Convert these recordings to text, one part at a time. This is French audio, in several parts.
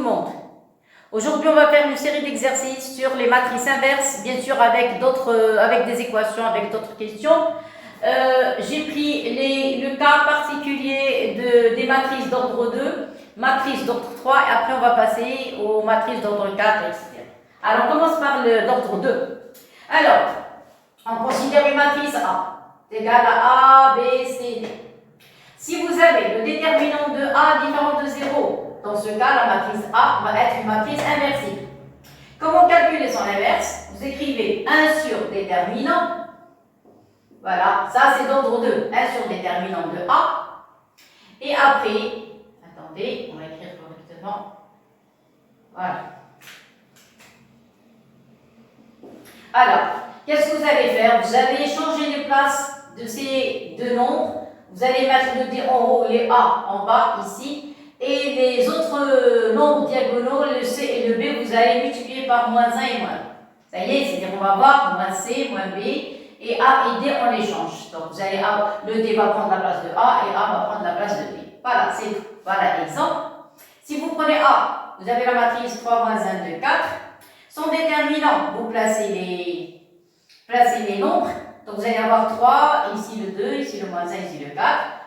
le monde. Aujourd'hui, on va faire une série d'exercices sur les matrices inverses, bien sûr avec des équations, avec d'autres questions. J'ai pris le cas particulier des matrices d'ordre 2, matrices d'ordre 3, et après on va passer aux matrices d'ordre 4, etc. Alors, on commence par l'ordre 2. Alors, on considère une matrice A égale à A, B, C, D. Si vous avez le déterminant de A différent de 0, dans ce cas, la matrice A va être une matrice inversible. Comment calculer son inverse? Vous écrivez 1 sur déterminant. Voilà, ça c'est d'ordre 2. 1 sur déterminant de A. Et après, attendez, on va écrire correctement. Voilà. Alors, qu'est-ce que vous allez faire? Vous allez changer les places de ces deux nombres. Vous allez mettre le D en haut, les A en bas, ici. Et les autres nombres diagonaux, le C et le B, vous allez multiplier par moins 1 et moins 1. Ça y est, c'est-à-dire qu'on va voir moins C, moins B. Et A et D, on les change. Donc, vous allez, le D va prendre la place de A et A va prendre la place de B. Voilà, c'est tout. Voilà l'exemple. Si vous prenez A, vous avez la matrice 3 moins 1, 2, 4. Son déterminant, vous placez les nombres. Donc, vous allez avoir 3, ici le 2, ici le moins 1, ici le 4.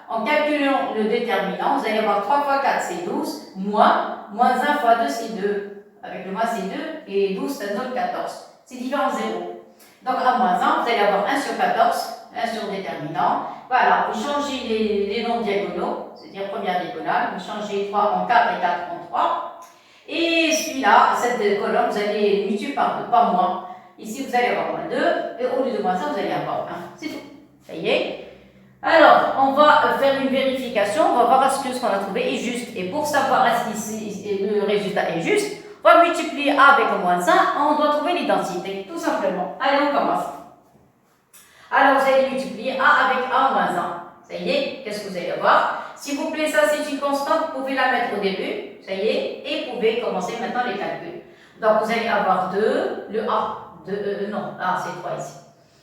En calculant le déterminant, vous allez avoir 3 fois 4, c'est 12, moins 1 fois 2, c'est 2. Avec le moins, c'est 2, et 12, ça donne 14. C'est différent 0. Donc, à moins 1, vous allez avoir 1 sur 14, 1 sur déterminant. Voilà, vous changez les nombres diagonaux, c'est-à-dire première diagonale, vous changez 3 en 4 et 4 en 3. Et celui-là, cette colonne, vous allez multiplier par 2, par moins. Ici, vous allez avoir moins 2, et au lieu de moins 1, vous allez avoir 1. C'est tout. Ça y est. Alors, on va faire une vérification, on va voir est-ce que ce qu'on a trouvé est juste. Et pour savoir est-ce que le résultat est juste, on va multiplier A avec moins 1, on doit trouver l'identité, tout simplement. Allez, on commence. Alors, vous allez multiplier A avec A moins 1. Ça y est, qu'est-ce que vous allez avoir? S'il vous plaît, ça c'est une constante, vous pouvez la mettre au début, ça y est, et vous pouvez commencer maintenant les calculs. Donc, vous allez avoir 2, le A, non, A c'est 3 ici.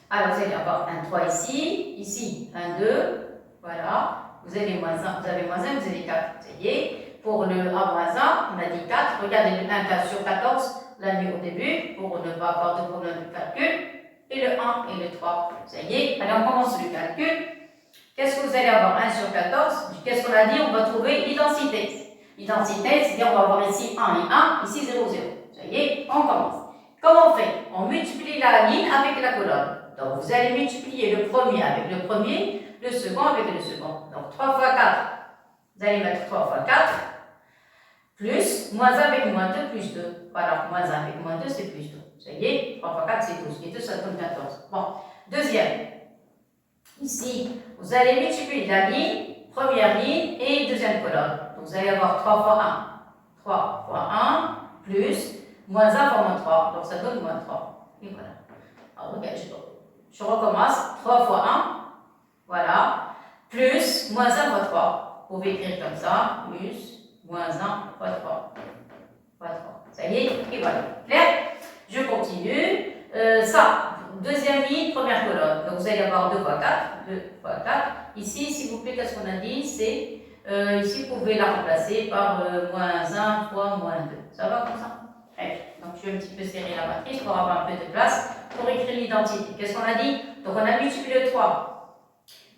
Alors, vous allez avoir un 3 ici, un 2, voilà. Vous avez moins 1, vous avez 4, ça y est. Pour le A moins 1, on a dit 4. Regardez le 1, 4 sur 14, l'a mis au début, pour ne pas avoir de problème de calcul. Et le 1 et le 3, ça y est. Allez, on commence le calcul. Qu'est-ce que vous allez avoir? 1 sur 14. Qu'est-ce qu'on a dit? On va trouver l'identité. L'identité, c'est-à-dire on va avoir ici 1 et 1, ici 0, 0. Ça y est, on commence. Comment on fait? On multiplie la ligne avec la colonne. Donc, vous allez multiplier le premier avec le premier, le second avec le second. Donc, 3 fois 4, vous allez mettre 3 fois 4, plus, moins 1 avec moins 2, plus 2. Voilà, moins 1 avec moins 2, c'est plus 2. Ça y est, 3 fois 4, c'est 12. Et 2, ça donne 14. Bon, deuxième. Ici, vous allez multiplier la ligne, première ligne et deuxième colonne. Donc, vous allez avoir 3 fois 1. 3 fois 1, plus, moins 1 fois moins 3. Donc, ça donne moins 3. Et voilà. Alors, regarde, je recommence. 3 fois 1, voilà, plus, moins 1 fois 3. Vous pouvez écrire comme ça, plus, moins 1 fois 3. Fois 3. Ça y est, et voilà. Clair? Je continue. Ça, deuxième ligne, première colonne. Donc, vous allez avoir 2 fois 4. 2 fois 4. Ici, s'il vous plaît, qu'est-ce qu'on a dit? C'est, ici, vous pouvez la remplacer par moins 1 fois moins 2. Ça va comme ça? Très bien. Donc, je vais un petit peu serrer la matrice pour avoir un peu de place pour écrire l'identité. Qu'est-ce qu'on a dit? Donc, on a multiplié le 3.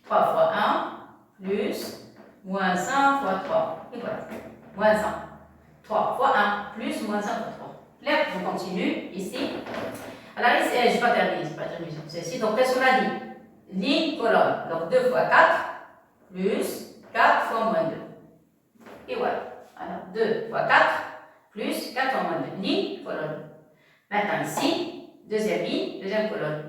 3 fois 1, plus, moins 1 fois 3. Et voilà. Moins 1. 3 fois 1, plus, moins 1 fois 3. Clair? Je continue, ici. Alors, ici, je n'ai pas terminé, c'est ici. Donc, qu'est-ce qu'on a dit? Ligne, colonne. Donc, 2 fois 4, plus, 4 fois moins 2. Et voilà. Alors, 2 fois 4, plus, 4 fois moins 2. Ligne, colonne. Maintenant, ici, deuxième ligne, deuxième colonne.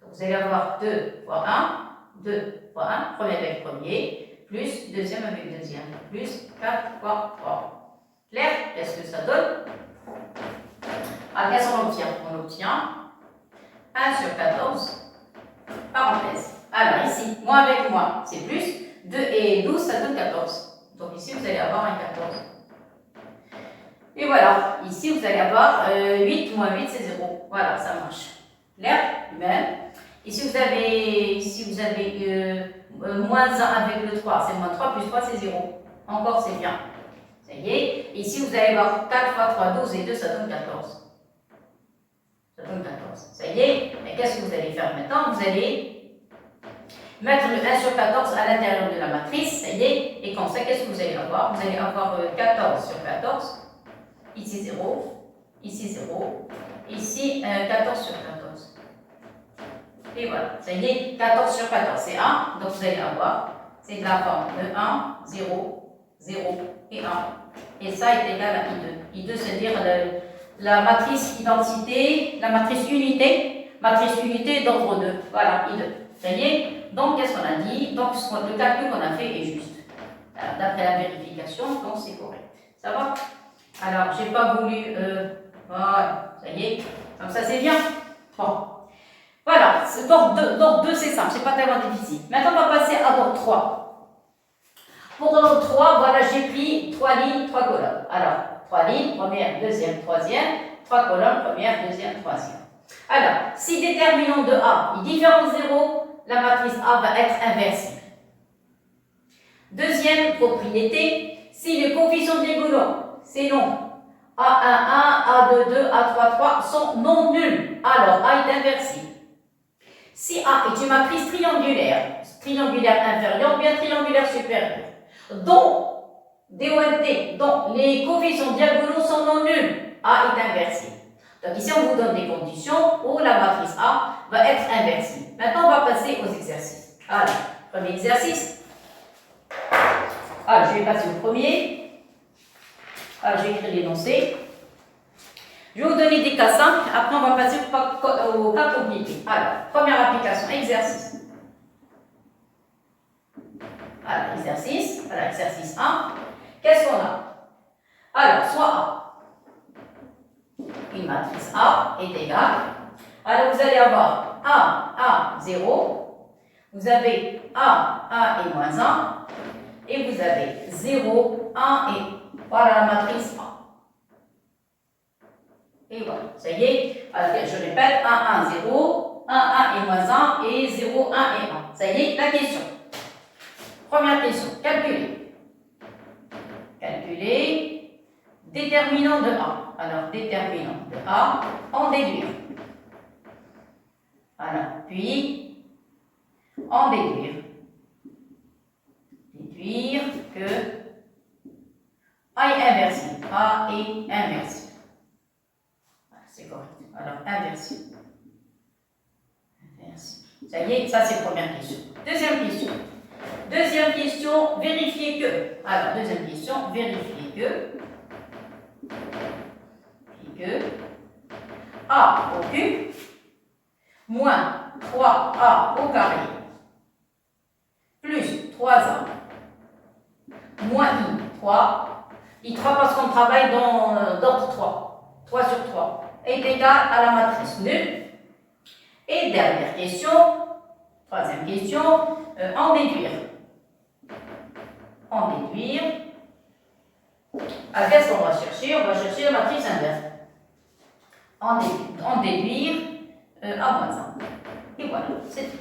Donc, vous allez avoir 2 fois 1, 2 fois 1, premier avec premier, plus deuxième avec deuxième, plus 4 fois 3. Clair? Qu'est-ce que ça donne? Alors, qu'est-ce qu'on obtient? On obtient 1 sur 14, parenthèse. Alors, ici, moins avec moins, c'est plus. 2 et 12, ça donne 14. Donc, ici, vous allez avoir un 14. Et voilà, ici, vous allez avoir 8 moins 8, c'est 0. Voilà, ça marche. Clair? Même. Ici, vous avez moins 1 avec le 3, c'est moins 3, plus 3, c'est 0. Encore, c'est bien. Ça voyez? Ici, vous allez voir 4 fois 3, 12 et 2, ça donne 14. Ça donne 14. Ça y est. Et qu'est-ce que vous allez faire maintenant? Vous allez mettre le 1 sur 14 à l'intérieur de la matrice. Ça y est. Et comme ça, qu'est-ce que vous allez avoir? Vous allez avoir 14 sur 14. Ici 0. Ici 0. Ici 14 sur 14. Et voilà. Ça y est. 14 sur 14, c'est 1. Donc vous allez avoir, c'est de la forme de 1, 0, 0 et 1. Et ça est égal à I2. I2, c'est-à-dire la matrice identité, la matrice unité d'ordre 2. Voilà, I2. Ça y est. Donc, qu'est-ce qu'on a dit? Donc, le calcul qu'on a fait est juste. D'après la vérification, donc c'est correct. Ça va? Alors, j'ai pas voulu... voilà, ça y est. Comme ça, c'est bien. Bon. Voilà, d'ordre 2, c'est simple, c'est pas tellement difficile. Maintenant, on va passer à d'ordre 3. Pour l'ordre 3, voilà, j'ai pris 3 lignes, 3 colonnes. Alors, 3 lignes, première, deuxième, troisième, 3 colonnes, première, deuxième, troisième. Alors, si déterminant de A est différent de 0, la matrice A va être inversible. Deuxième propriété, si les coefficients diagonaux, ces nombres A11, A22, A33 sont non nuls, alors A est inversible. Si A est une matrice triangulaire inférieure ou bien triangulaire supérieure, dont DONT, dont les coefficients diagonaux sont non nuls, A est inversible. Donc ici, on vous donne des conditions où la matrice A va être inversible. Maintenant, on va passer aux exercices. Alors, premier exercice. Alors, je vais passer au premier. Alors, je vais écrire l'énoncé. Je vais vous donner des cas simples. Après, on va passer au cas compliqué. Alors, première application, exercice. Alors, exercice. Voilà, exercice 1. Qu'est-ce qu'on a? Alors, soit A. Une matrice A est égale. Alors, vous allez avoir A, 0. Vous avez A et moins 1. Et vous avez 0, 1 et voilà la matrice A. Et voilà, ça y est. Alors, je répète, 1, 1, 0, 1, 1 et moins 1 et 0, 1 et 1. Ça y est, la question. Première question, calculer. Calculer déterminant de A. Alors, déterminant de A, en déduire. Alors, puis, en déduire. Déduire que A est inversible. A est inversible. Voilà, c'est correct. Alors, inversible. Inversible. Ça y est, ça c'est la première question. Deuxième question. Deuxième question, vérifier que. Alors, deuxième question, vérifier que A au cube moins 3A au carré plus 3A moins I3 parce qu'on travaille dans d'ordre 3 sur 3 est égal à la matrice nulle. Et dernière question, troisième question, en déduire. En déduire. Alors, qu'est-ce qu'on va chercher? On va chercher la matrice inverse. En déduire A moins 1. Et voilà, c'est tout.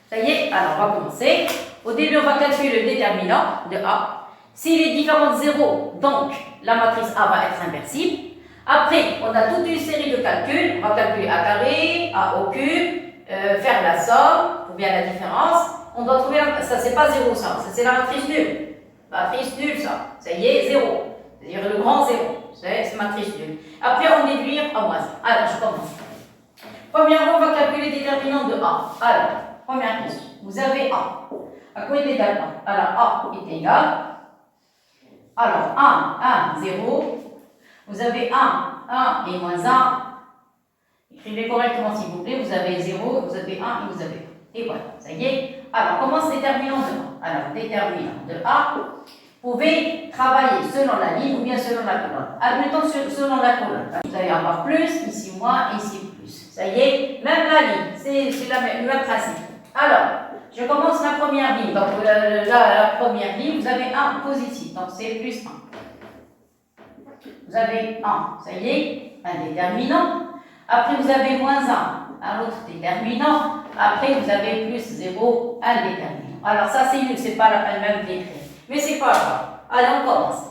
Ça y est, alors on va commencer. Au début, on va calculer le déterminant de A. S'il est différent de 0, donc la matrice A va être inversible. Après, on a toute une série de calculs. On va calculer A carré, A au cube, faire la somme, ou bien la différence. On doit trouver, ça c'est pas 0 ça c'est la matrice nulle. Matrice nulle ça, ça y est, 0. C'est-à-dire le grand 0, c'est matrice nulle. Après, on déduire A moins 1. Alors, je commence. Premièrement, on va calculer le déterminant de A. Alors, première question. Vous avez A. À quoi est égal A? Alors, A est égal. Alors, 1, 0. Vous avez 1 et moins 1. Écrivez correctement s'il vous plaît. Vous avez 0, vous avez 1 et vous avez 1. Et voilà, ça y est. Alors, on commence déterminant de A. Alors, déterminant de A. Vous pouvez travailler selon la ligne ou bien selon la colonne. Admettons selon la colonne. Vous allez avoir plus, ici moins, ici plus. Ça y est, même la ligne, c'est le même principe. Alors, je commence la première ligne. Donc, la première ligne, vous avez 1 positif. Donc, c'est plus 1. Vous avez 1. Ça y est, un déterminant. Après, vous avez moins 1 autre déterminant. Après, vous avez plus 0, un déterminant. Alors, ça, c'est nul. C'est pas la peine même d'écrire. Mais c'est pas grave. Allez, on commence.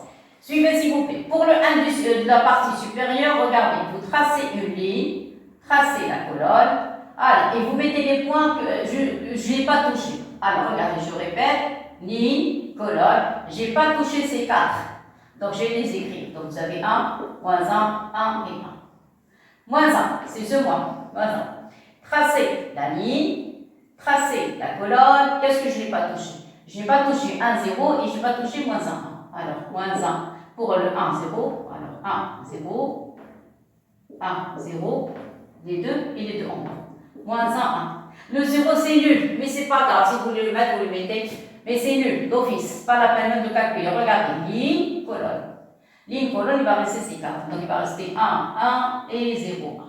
Suivez s'il vous plaît. Pour le 1 de la partie supérieure, regardez, vous tracez une ligne, tracez la colonne, allez, et vous mettez les points que je n'ai pas touchés. Alors regardez, je répète, ligne, colonne, je n'ai pas touché ces 4. Donc je vais les écrire. Donc vous avez 1, moins 1 et 1. Moins 1, c'est ce moins 1. Tracez la ligne, tracez la colonne. Qu'est-ce que je n'ai pas touché? Je n'ai pas touché 1, 0 et je n'ai pas touché moins 1. Alors, moins 1 pour le 1, 0. Alors, 1, 0. 1, 0. Les deux et les deux en bas. Moins 1, 1. Le 0, c'est nul, mais c'est pas grave. Si vous voulez le mettre, vous le mettez. Mais c'est nul, d'office. Pas la peine même de calculer. Regardez, ligne, colonne. Ligne, colonne, il va rester ces 4. Donc, il va rester 1, 1 et 0, 1.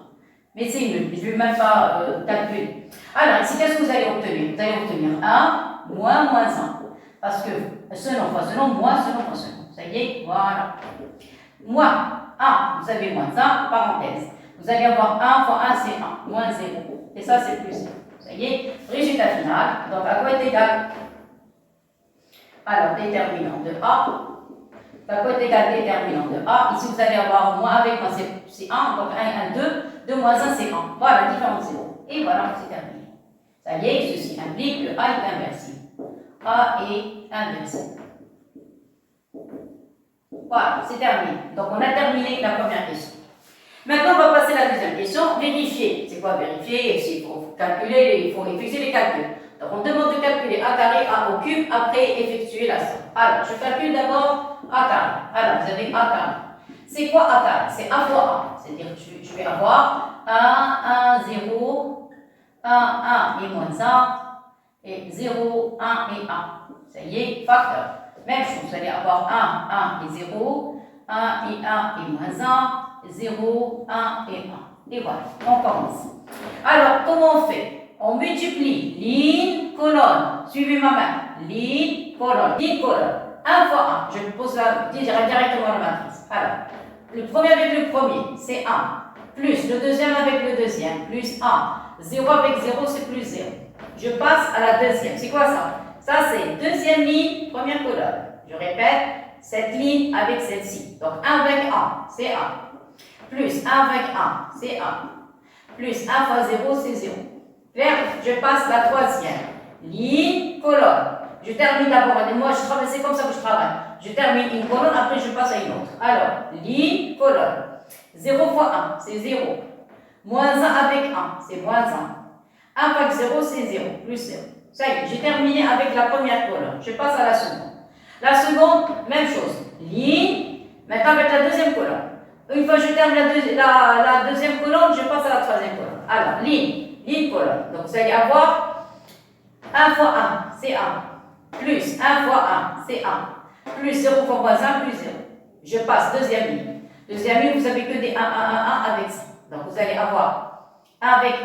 Mais c'est nul, je ne vais même pas calculer. Alors, ici, qu'est-ce que vous allez obtenir? Vous allez obtenir 1, moins 1. Parce que selon fois selon, moins selon fois selon. Ça y est, voilà. Moins 1, vous avez moins 1, parenthèse. Vous allez avoir 1 fois 1, c'est 1, moins 0. Et ça, c'est plus 0. Ça y est, résultat final. Donc, à quoi est égal? Alors, déterminant de A. À quoi est égal déterminant de A? Ici, vous allez avoir moins avec moins, c'est 1. Donc, 1 et 1, 2. 2 moins 1, c'est 1. Voilà, différence 0. Et voilà, c'est terminé. Ça y est, ceci implique que A est inversible. A est inversible. Voilà, c'est terminé. Donc, on a terminé la première question. Maintenant, on va passer à la deuxième question. Vérifier. C'est quoi vérifier? Il faut calculer, il faut effectuer les calculs. Donc, on demande de calculer A carré, A au cube, après effectuer la somme. Alors, je calcule d'abord A carré. Alors, vous avez A carré. C'est quoi A carré? C'est A fois A. C'est-à-dire que je vais avoir 1, 1, 0, 1, 1 et moins 1, et 0, 1 et 1. Ça y est, facteur. Même chose, vous allez avoir 1, 1 et 0, 1 et 1 et moins 1, 0, 1 et 1. Et voilà, on commence. Alors, comment on fait? On multiplie ligne, colonne. Suivez ma main. Ligne, colonne. Ligne, colonne. 1 fois 1. Je pose directement la matrice. Alors, le premier avec le premier, c'est 1. Plus le deuxième avec le deuxième, plus 1. 0 avec 0, c'est plus 0. Je passe à la deuxième. C'est quoi ça? Ça, c'est deuxième ligne, première colonne. Je répète, cette ligne avec celle-ci. Donc, 1 avec 1, c'est 1. Plus 1 avec 1, c'est 1. Plus 1 fois 0, c'est 0. Claire? Je passe la troisième. Ligne, colonne. Je termine d'abord. Moi, je travaille, c'est comme ça que je travaille. Je termine une colonne, après je passe à une autre. Alors, ligne, colonne. 0 fois 1, c'est 0. Moins 1 avec 1, c'est moins 1. 1 avec 0, c'est 0, plus 0. Ça y est, j'ai terminé avec la première colonne. Je passe à la seconde. La seconde, même chose. Ligne, maintenant avec la deuxième colonne. Une fois que je termine la deuxième colonne, je passe à la troisième colonne. Alors, ligne, ligne, colonne. Donc, vous allez avoir 1 fois 1, c'est 1. Plus 1 fois 1, c'est 1. Plus 0 fois moins 1, plus 0. Je passe deuxième ligne. Deuxième ligne, vous n'avez que des 1, 1, 1, 1 avec ça. Donc, vous allez avoir 1 avec 1,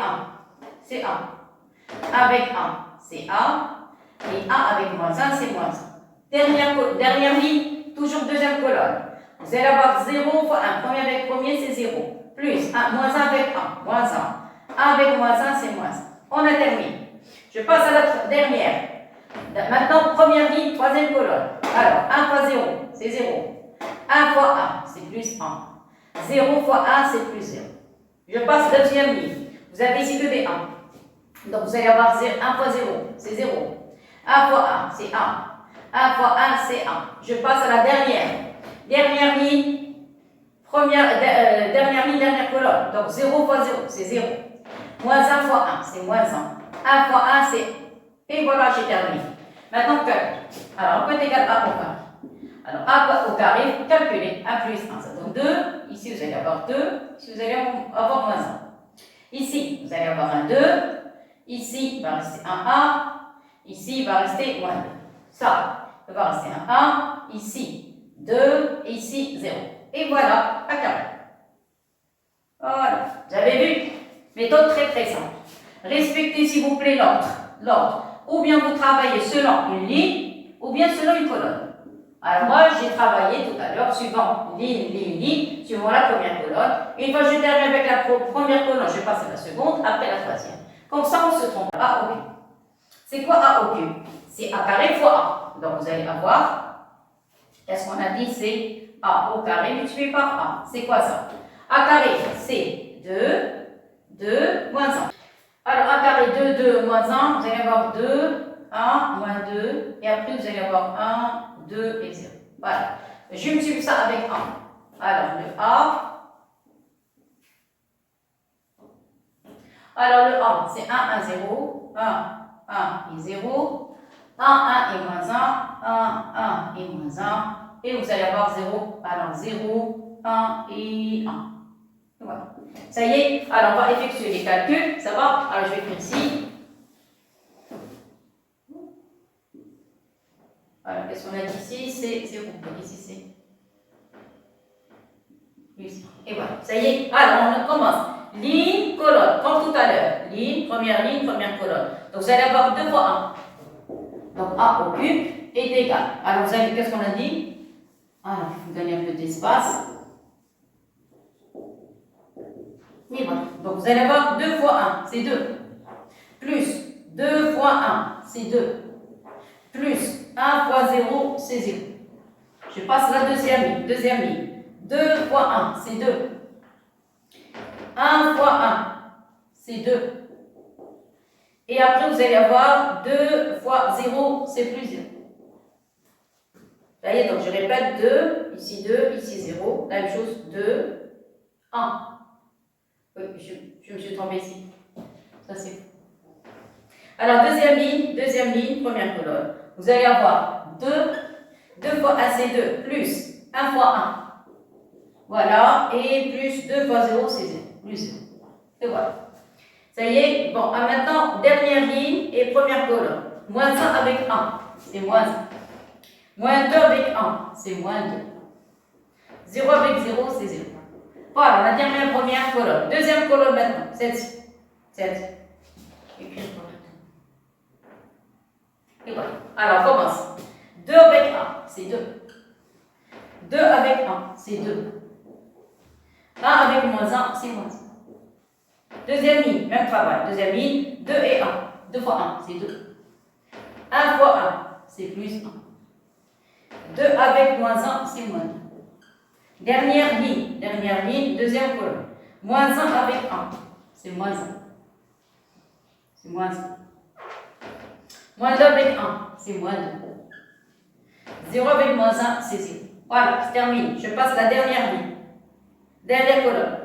c'est 1. 1 avec 1, c'est 1. Et 1 avec moins 1, c'est moins 1. Dernière ligne, toujours deuxième colonne. Vous allez avoir 0 fois 1. Premier avec premier, c'est 0. Plus 1, moins 1 avec 1, moins 1. 1 avec moins 1, c'est moins 1. On a terminé. Je passe à la dernière. Maintenant, première ligne, troisième colonne. Alors, 1 fois 0, c'est 0. 1 fois 1, c'est plus 1. 0 fois 1, c'est plus 0. Je passe deuxième ligne. Vous avez ici que des 1. Donc, vous allez avoir 1 fois 0, c'est 0. 1 fois 1, c'est 1. 1 fois 1, c'est 1. Je passe à la dernière. Dernière ligne, dernière ligne, dernière colonne. Donc, 0 fois 0, c'est 0. Moins 1 fois 1, c'est moins 1. 1 fois 1, c'est 1. Et voilà, j'ai terminé. Maintenant, calcul. Alors, on peut égal A au carré. Alors, A au carré, calculez. 1 plus 1, ça donne 2. Ici, vous allez avoir 2. Ici, vous allez avoir moins 1. Ici, vous allez avoir un 2. Ici, il va rester un A. Ici, il va rester moins 2. Ça, il va rester un 1. Ici, 2. Ici, 0. Et voilà, un carré. Voilà. Vous avez vu? Méthode très très simple. Respectez, s'il vous plaît, l'ordre. Ou bien vous travaillez selon une ligne, ou bien selon une colonne. Alors moi, j'ai travaillé tout à l'heure suivant ligne, suivant la première colonne. Une fois que je termine avec la première colonne, je passe à la seconde, après la troisième. Comme ça, on se trompe. A au cube. C'est quoi A au cube? C'est A carré fois A. Donc vous allez avoir, qu'est-ce qu'on a dit? C'est A au carré multiplié par A. C'est quoi ça? A carré, c'est 2, moins 1. Alors, A carré 2, moins 1, vous allez avoir 2, 1, moins 2, et après vous allez avoir 1, 2 et 0. Voilà. Je multiplie ça avec 1. Alors, le A. Alors, le A, c'est 1, 1, 0. 1 et 0. 1 et moins 1 et moins 1. Et vous allez avoir 0. Alors, 0, 1 et 1. Voilà. Ça y est. Alors, on va effectuer les calculs. Ça va? Alors, je vais écrire ici. Alors, qu'est-ce qu'on a dit ici? C'est 0. Donc, ici, c'est. Et voilà. Ça y est. Alors, on commence. Ligne, colonne, comme tout à l'heure. Ligne, première colonne. Donc, vous allez avoir 2 fois 1. Donc, A au cube est égal. Alors, vous avez, qu'est-ce qu'on a dit? Alors, il faut gagner un peu d'espace. Et voilà. Donc, vous allez avoir 2 fois 1, c'est 2. Plus 2 fois 1, c'est 2. Plus 1 fois 0, c'est 0. Je passe la deuxième ligne. 2 fois 1, c'est 2. 1 fois 1, c'est 2. Et après, vous allez avoir 2 fois 0, c'est plus 0. Vous voyez, donc je répète 2, ici 0. La même chose, 2, 1. Oui, je me suis trompée ici. Ça, c'est faux. Alors, deuxième ligne, première colonne. Vous allez avoir 2 fois 1, c'est 2, plus 1 fois 1. Voilà, et plus 2 fois 0, c'est 0. Plus 0. Et voilà. Ça y est. Bon, maintenant, dernière ligne et première colonne. Moins 1 avec 1, c'est moins 1. Moins 2 avec 1, c'est moins 2. 0 avec 0, c'est 0. Voilà, la dernière première colonne. Deuxième colonne maintenant, celle-ci. Écrire correctement. Et voilà. Alors, on commence. 2 avec 1, c'est 2. 2 avec 1, c'est 2. 1 avec moins 1, c'est moins 1. Deuxième ligne, même travail. Deuxième ligne, 2 et 1. 2 fois 1, c'est 2. 1 fois 1, c'est plus 1. 2 avec moins 1, c'est moins 2. Dernière ligne, deuxième colonne. Moins 1 avec 1, c'est moins 1. C'est moins 1. Moins 2 avec 1, c'est moins 2. 0 avec moins 1, c'est 0. Voilà, c'est terminé. Je passe la dernière ligne. Dernière colonne.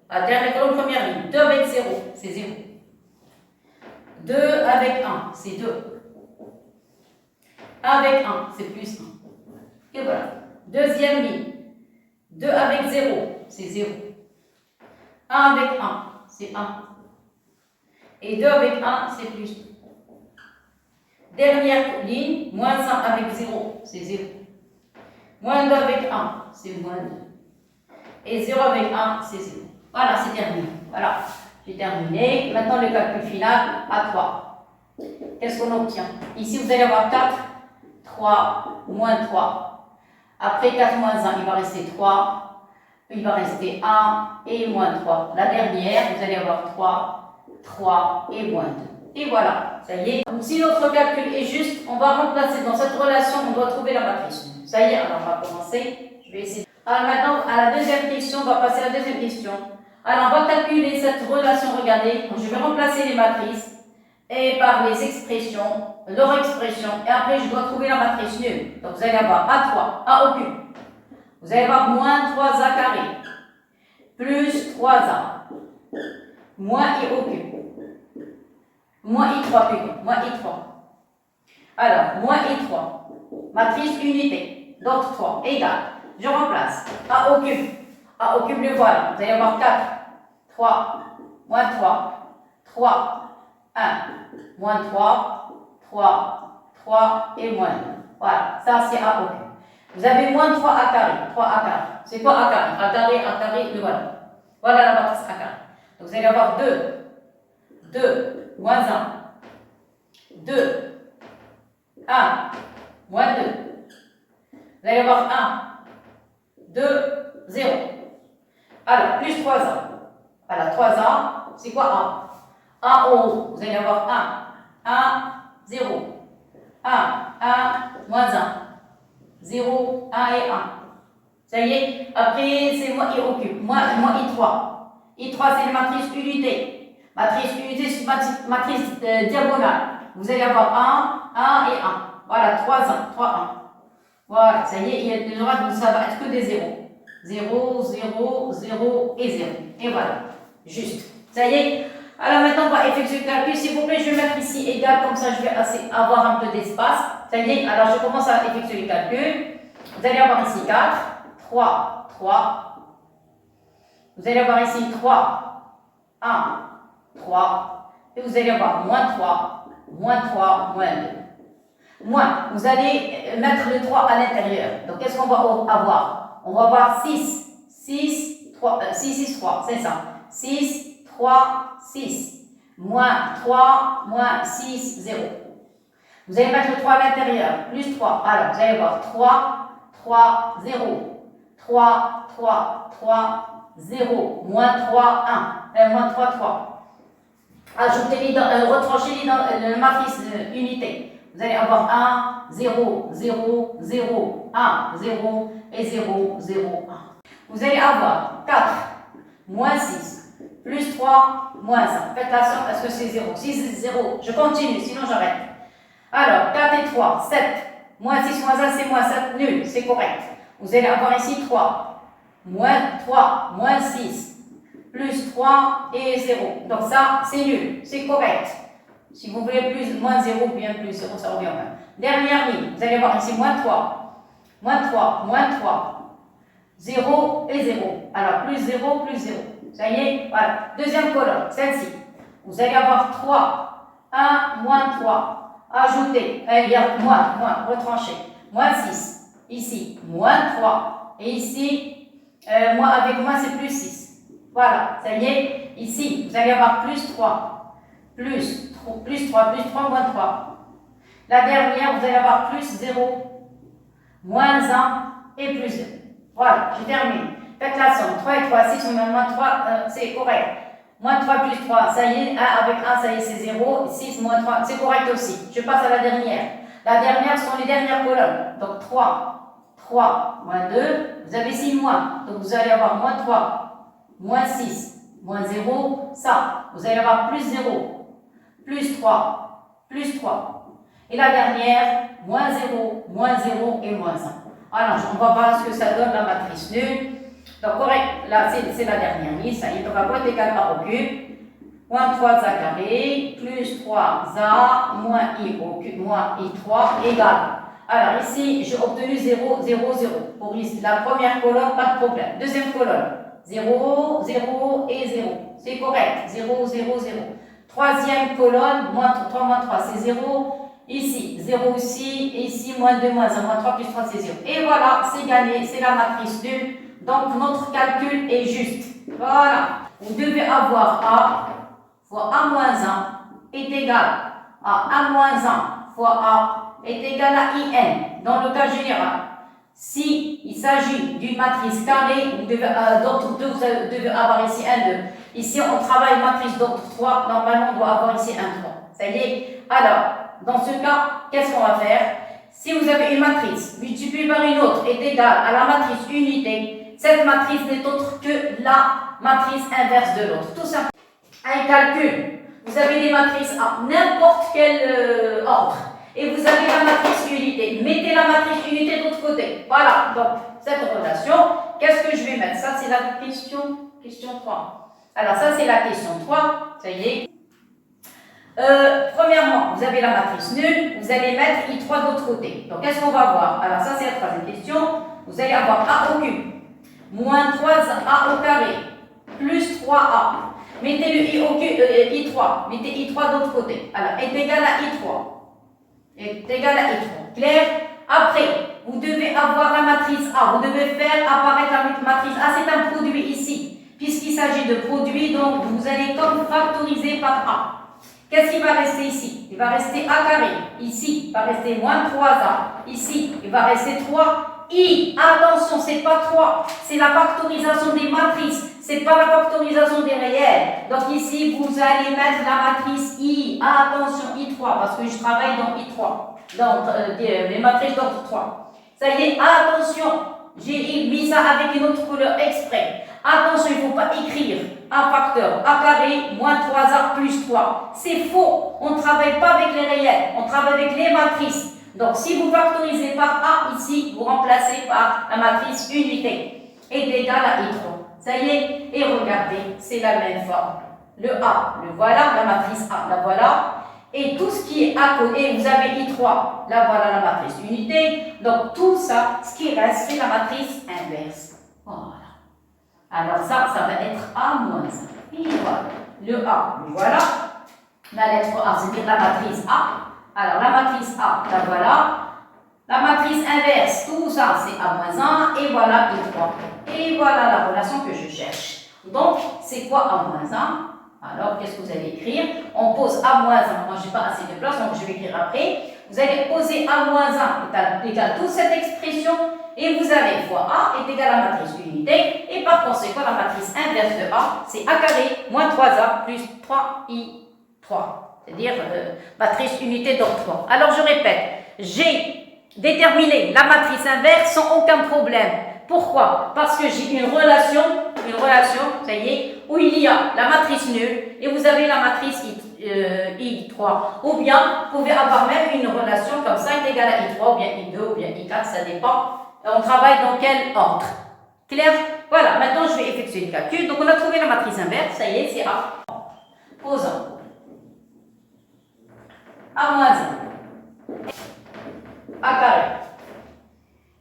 La dernière colonne, première ligne. 2 avec 0, c'est 0. 2 avec 1, c'est 2. 1 avec 1, c'est plus 1. Et voilà. Deuxième ligne. 2 avec 0, c'est 0. 1 avec 1, c'est 1. Et 2 avec 1, c'est plus 2. Dernière ligne, moins 1 avec 0, c'est 0. Moins 2 avec 1, c'est moins 2. Et 0 avec 1, c'est 0. Voilà, c'est terminé. Voilà, j'ai terminé. Maintenant, le calcul final à 3. Qu'est-ce qu'on obtient? Ici, vous allez avoir 4, 3, moins 3. Après 4 moins 1, il va rester 3. Il va rester 1 et moins 3. La dernière, vous allez avoir 3 et moins 2. Et voilà, ça y est. Donc, si notre calcul est juste, on va remplacer dans cette relation, on doit trouver la matrice. Ça y est, alors on va commencer. Je vais essayer. Alors maintenant, à la deuxième question, on va passer à la deuxième question. Alors, on va calculer cette relation, regardez. Je vais remplacer les matrices et par les expressions, leur expression, et après je dois trouver la matrice nulle. Donc vous allez avoir A3, A au cube. Vous allez avoir moins 3A carré, plus 3A, moins I au cube. Moins I3 plutôt, moins I3. Alors, moins I3, matrice unité, donc 3, égale, je remplace, A au cube le voilà, vous allez avoir 4, 3, moins 3, 1, moins 3 et moins 2. Voilà, ça c'est A au cube. Vous avez moins 3A carré, C'est quoi A carré? A carré, le voilà. Voilà la matrice A carré. Donc vous allez avoir 2, moins 1, 2, 1, moins 2. Vous allez avoir 1, 2, 0. Alors, plus 3A. Voilà, 3A, c'est quoi A? A en haut, vous allez avoir 1, 0. 1, moins 1. 0, 1 et 1. Ça y est, après, c'est moi qui occupe. Moi, I3. I3, c'est une matrice unité. Matrice unité, c'est une matrice diagonale. Vous allez avoir 1 et 1. Voilà, 3, 1, 3, 1. Voilà, ça y est, il y a des orages où ça va être que des zéros. 0, 0, 0 et 0. Et voilà, juste. Ça y est. Alors maintenant, on va effectuer le calcul. S'il vous plaît, je vais mettre ici égal, comme ça je vais avoir un peu d'espace. Ça y est, alors je commence à effectuer le calcul. Vous allez avoir ici 4, 3, 3. Vous allez avoir ici 3, 1, 3. Et vous allez avoir moins 3, moins 3, moins 2. Moins, vous allez mettre le 3 à l'intérieur. Donc, qu'est-ce qu'on va avoir? On va avoir 6, 6, 3, 6, 6, 3, c'est ça. 6, 3, 6. Moins 3, moins 6, 0. Vous allez mettre le 3 à l'intérieur. Plus 3. Alors, vous allez avoir 3, 3, 0. 3, 3, 3, 0. Moins 3, 1. Moins 3, 3. Ajoutez-les retranchez-les dans la matrice unité. Vous allez avoir 1, 0, 0, 0, 1, 0 et 0, 0, 1. Vous allez avoir 4, moins 6, plus 3, moins 1. Faites la somme parce que c'est 0. 6, 0. Je continue, sinon j'arrête. Alors, 4 et 3, 7. Moins 6, moins 1, c'est moins 7. Nul, c'est correct. Vous allez avoir ici 3, moins 3, moins 6, plus 3 et 0. Donc ça, c'est nul, c'est correct. Si vous voulez plus, moins 0 ou bien plus 0, ça revient au même. Dernière ligne, vous allez voir ici moins 3, moins 3, moins 3, 0 et 0. Alors, plus 0, plus 0. Ça y est, voilà. Deuxième colonne, celle-ci. Vous allez avoir 3, 1, moins 3. Ajoutez, moins, retranché. Moins 6. Ici, moins 3. Et ici, avec moins, c'est plus 6. Voilà, ça y est. Ici, vous allez avoir plus 3. Plus 3, moins 3. La dernière, vous allez avoir plus 0, moins 1 et plus 0. Voilà, je termine. Faites la somme. 3 et 3, 6, moins 3, c'est correct. Moins 3 plus 3, ça y est, 1 avec 1, ça y est, c'est 0. 6 moins 3, c'est correct aussi. Je passe à la dernière. La dernière sont les dernières colonnes. Donc 3, moins 2, vous avez ici moins. Donc vous allez avoir moins 3, moins 6, moins 0, ça. Vous allez avoir plus 0, plus 3, plus 3. Et la dernière, moins 0 et moins 1. Alors, on va voir ce que ça donne la matrice nulle. Donc, correct, là, c'est la dernière ligne. Ça y est, donc à boîte égale par au cube. Moins 3 za carré, plus 3 za, moins i au cube, moins i3 égale. Alors, ici, j'ai obtenu 0, 0, 0. Pour la première colonne, pas de problème. Deuxième colonne, 0, 0 et 0. C'est correct, 0, 0, 0. Troisième colonne, moins 3, moins 3, c'est 0. Ici, 0 ici, et ici, moins 2, moins 1, moins 3, plus 3, c'est 0. Et voilà, c'est gagné, c'est la matrice nulle. Donc, notre calcul est juste. Voilà. Vous devez avoir A fois A moins 1 est égal à A moins 1 fois A est égal à IN, dans le cas général. Si il s'agit d'une matrice carrée, vous devez avoir ici un 2. Ici, on travaille matrice d'ordre 3. Normalement, on doit avoir ici un 3. Ça y est. Alors, dans ce cas, qu'est-ce qu'on va faire? Si vous avez une matrice multipliée par une autre est égale à la matrice unité, cette matrice n'est autre que la matrice inverse de l'autre. Tout simplement. Un calcul. Vous avez des matrices à n'importe quel ordre. Et vous avez la matrice unité. Mettez la matrice unité de l'autre côté. Voilà. Donc, cette relation, qu'est-ce que je vais mettre? Ça, c'est la question 3. Alors, ça, c'est la question 3. Ça y est. Premièrement, vous avez la matrice nulle. Vous allez mettre I3 de l'autre côté. Donc, qu'est-ce qu'on va voir? Alors, ça, c'est la troisième question. Vous allez avoir A au cube. Moins 3A au carré. Plus 3A. Mettez le I au cube, I3. Mettez I3 de l'autre côté. Alors, est égal à I3. Est égal à I3. Clair? Après, vous devez avoir la matrice A. Vous devez faire apparaître la matrice A. C'est un produit ici. Puisqu'il s'agit de produit, donc vous allez comme factoriser par A. Qu'est-ce qui va rester ici? Il va rester A carré. Ici, il va rester moins 3A. Ici, il va rester 3I. Attention, c'est pas 3. C'est la factorisation des matrices. C'est pas la factorisation des réels. Donc ici, vous allez mettre la matrice I. Attention, I3, parce que je travaille dans I3. Dans les matrices d'ordre 3. Ça y est, attention. j'ai mis ça avec une autre couleur exprès. Attention, il ne faut pas écrire un facteur a carré moins 3a plus 3. C'est faux. On ne travaille pas avec les réels, on travaille avec les matrices. Donc, si vous factorisez par a ici, vous remplacez par la matrice unité est égale à I3. Ça y est, et regardez, c'est la même forme. Le A, le voilà, la matrice A, la voilà. Et tout ce qui est à côté, vous avez I3, là voilà la matrice unité. Donc, tout ça, ce qui reste, c'est la matrice inverse. Voilà. Alors ça va être A moins 1. Et voilà. Le A, le voilà. La lettre A, c'est-à-dire la matrice A. Alors la matrice A, la voilà. La matrice inverse, tout ça, c'est A moins 1. Et voilà I3. Et voilà la relation que je cherche. Donc, c'est quoi A moins 1? Alors, qu'est-ce que vous allez écrire? On pose A moins 1. Moi, je n'ai pas assez de place, donc je vais écrire après. Vous allez poser A moins 1 égale toute cette expression. Et vous avez fois A est égal à la matrice unité. Et par conséquent, la matrice inverse de A, c'est A carré moins 3A plus 3I3. C'est-à-dire matrice unité donc 3. Alors, je répète, j'ai déterminé la matrice inverse sans aucun problème. Pourquoi? Parce que j'ai une relation, ça y est, où il y a la matrice nulle et vous avez la matrice I3. Ou bien, vous pouvez avoir même une relation comme ça, est égale à I3, ou bien I2, ou bien I4, ça dépend. On travaille dans quel ordre? Clair? Voilà, maintenant je vais effectuer le calcul. Donc on a trouvé la matrice inverse, ça y est, c'est A. Posons. A moins 1. A carré.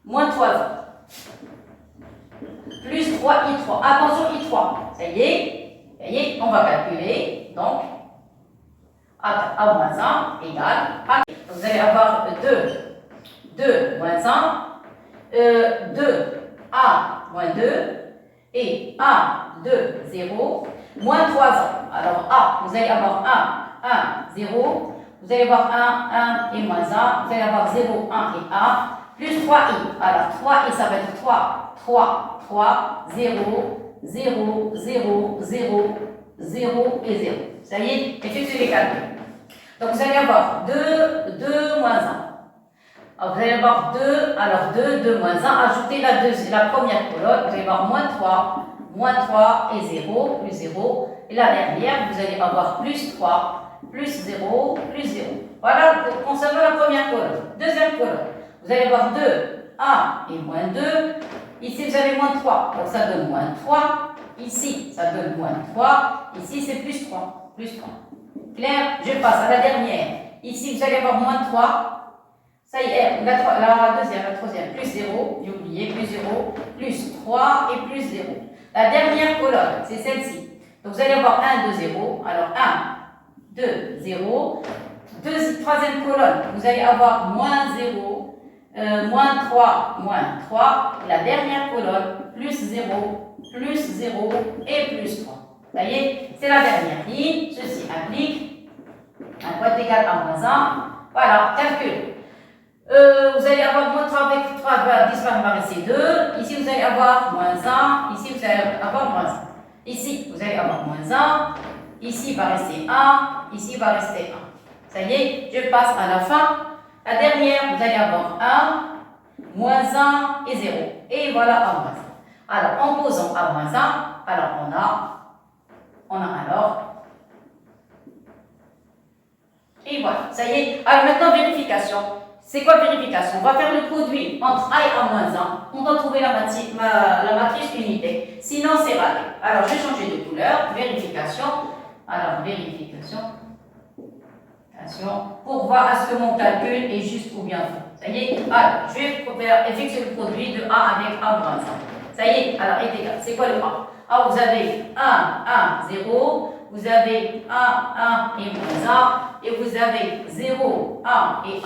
Moins 3A. Plus 3I3. Attention, I3. Ça y est, on va calculer. Donc, A moins 1 égale A. Vous allez avoir 2 moins 1, 2A moins 2 et A2, 0, moins 3A. Alors, A, vous allez avoir 1, 0. Vous allez avoir 1 et moins 1. Vous allez avoir 0, 1 et A. Plus 3i. Alors 3i, ça va être 3, 0, 0, 0, 0, 0 et 0. Ça y est, effectuez les calculs. Donc vous allez avoir 2 moins 1. Alors vous allez avoir 2 moins 1. Ajoutez la première colonne. Vous allez avoir moins 3 et 0, plus 0. Et la dernière, vous allez avoir plus 3, plus 0, plus 0. Voilà concernant la première colonne. Deuxième colonne. Vous allez avoir 2, 1 et moins 2. Ici, vous avez moins 3. Donc, ça donne moins 3. Ici, ça donne moins 3. Ici, c'est plus 3. Plus 3. Clair? Je passe à la dernière. Ici, vous allez avoir moins 3. Ça y est, la troisième, plus 0. J'ai oublié, plus 0. Plus 3 et plus 0. La dernière colonne, c'est celle-ci. Donc, vous allez avoir 1, 2, 0. Alors, 1, 2, 0. Troisième colonne, vous allez avoir moins 0. Moins 3, la dernière colonne, plus 0 et plus 3. Ça y est, c'est la dernière ligne. Ceci implique un point égal à moins 1. Voilà, calcul. Vous allez avoir moins 3 avec 3 va disparaître, c'est 2. Ici, vous allez avoir moins 1. Ici, vous allez avoir moins 1. Ici, vous allez avoir moins 1. Ici, il va rester 1. Ici, il va rester 1. Ça y est, je passe à la fin. La dernière, vous allez avoir 1, moins 1 et 0. Et voilà A moins 1. Alors, en posant A moins 1, alors on a alors. Et voilà, ça y est. Alors maintenant, vérification. C'est quoi vérification? On va faire le produit entre A et A moins 1. On doit trouver la matrice unité. Sinon, c'est raté. Alors, je vais changer de couleur. Vérification. Alors, vérification. Pour voir est-ce que mon calcul est juste ou bien faux. Ça y est, alors je vais effectuer le produit de A avec A moins 1. Ça y est, alors est égal. C'est quoi le A? A, vous avez 1, 0, vous avez 1 et moins 1, et vous avez 0, 1 et 1.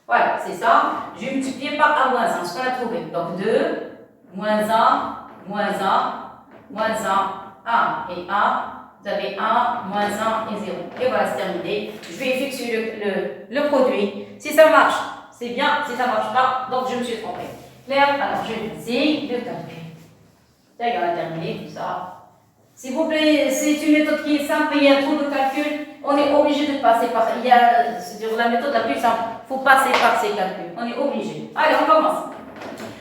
Voilà, c'est ça. Je vais multiplier par A moins 1, ce qu'on a trouvé. Donc 2, moins 1, moins 1, moins 1, 1 et 1. Vous avez 1, moins 1 et 0. Et voilà, c'est terminé. Je vais effectuer le produit. Si ça marche, c'est bien. Si ça ne marche pas, donc je me suis trompée. Clair? Alors, je vais essayer le calcul. D'ailleurs, on a terminé tout ça. S'il vous plaît, c'est une méthode qui est simple, il y a trop de calculs. On est obligé de passer par. C'est la méthode la plus simple. Il faut passer par ces calculs. On est obligé. Allez, on commence.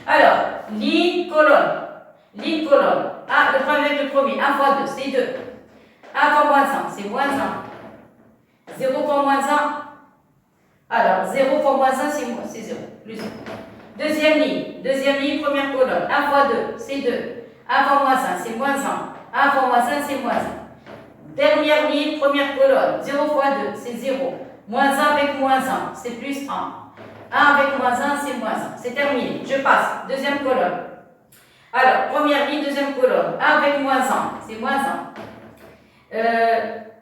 Alors, ligne, colonne. Ligne, colonne. Ah, le problème avec le premier. 1 fois 2, c'est 2. 1 fois moins 1, c'est moins 1. 0 fois moins 1. Alors, 0 fois moins 1, c'est 0. Plus 1. Deuxième ligne, première colonne. 1 fois 2, c'est 2. 1 fois moins 1, c'est moins 1. 1 fois moins 1, c'est moins 1. Dernière ligne, première colonne. 0 fois 2, c'est 0. Moins 1 avec moins 1, c'est plus 1. 1 avec moins 1, c'est moins 1. C'est terminé. Je passe. Deuxième colonne. Alors, première ligne, deuxième colonne. 1 avec moins 1, c'est moins 1. 1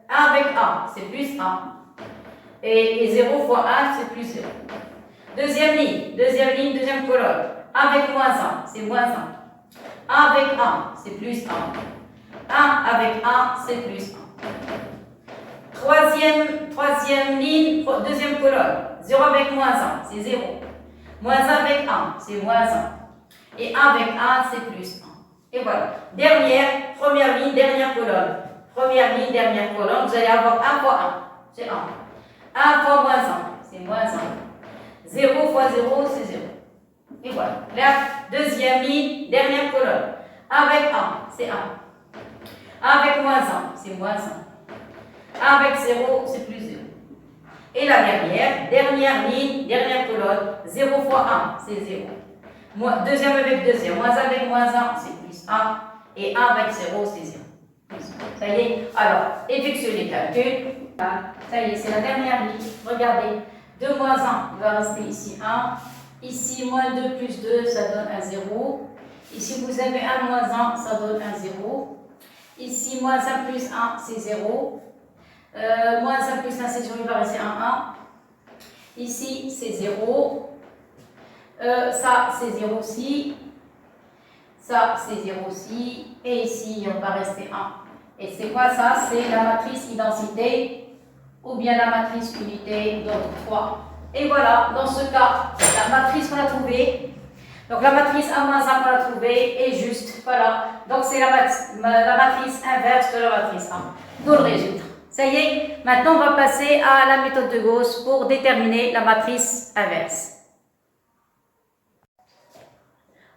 avec 1, c'est plus 1. Et 0 fois 1, c'est plus 0. Deuxième ligne, deuxième colonne. 1 avec moins 1, c'est moins 1. 1 avec 1, c'est plus 1. 1 avec 1, c'est plus 1. Troisième ligne, deuxième colonne. 0 avec moins 1, c'est 0. Moins 1 avec 1, c'est moins 1. Et 1 avec 1, c'est plus 1. Et voilà. Première ligne, dernière colonne. Première ligne, dernière colonne. Vous allez avoir 1 fois 1, c'est 1. 1 fois moins 1, c'est moins 1. 0 fois 0, c'est 0. Et voilà. La deuxième ligne, dernière colonne. 1 avec 1, c'est 1. 1 avec moins 1, c'est moins 1. 1 avec 0, c'est plus 0. Et la dernière ligne, dernière colonne. 0 fois 1, c'est 0. Deuxième avec deuxième. Moins 1 avec moins 1, c'est plus 1. Et 1 avec 0, c'est 0. Ça y est. Alors, effectuez les calculs. Ça y est, c'est la dernière ligne. Regardez. 2 moins 1, il va rester ici 1. Ici, moins 2 plus 2, ça donne un 0. Ici, vous avez 1 moins 1, ça donne un 0. Ici, moins 1 plus 1, c'est 0. Moins 1 plus 1, c'est 0, il va rester un 1. Ici, c'est 0. Ça, c'est 0 aussi. Ça, c'est 0 aussi. Et ici, il va rester 1. Et c'est quoi ça? C'est la matrice identité ou bien la matrice unité d'ordre 3. Et voilà, dans ce cas, la matrice qu'on a trouvée. Donc la matrice A-1 qu'on a trouvée est juste. Voilà. Donc c'est la matrice inverse de la matrice A. D'où le résultat. Ça y est, maintenant on va passer à la méthode de Gauss pour déterminer la matrice inverse.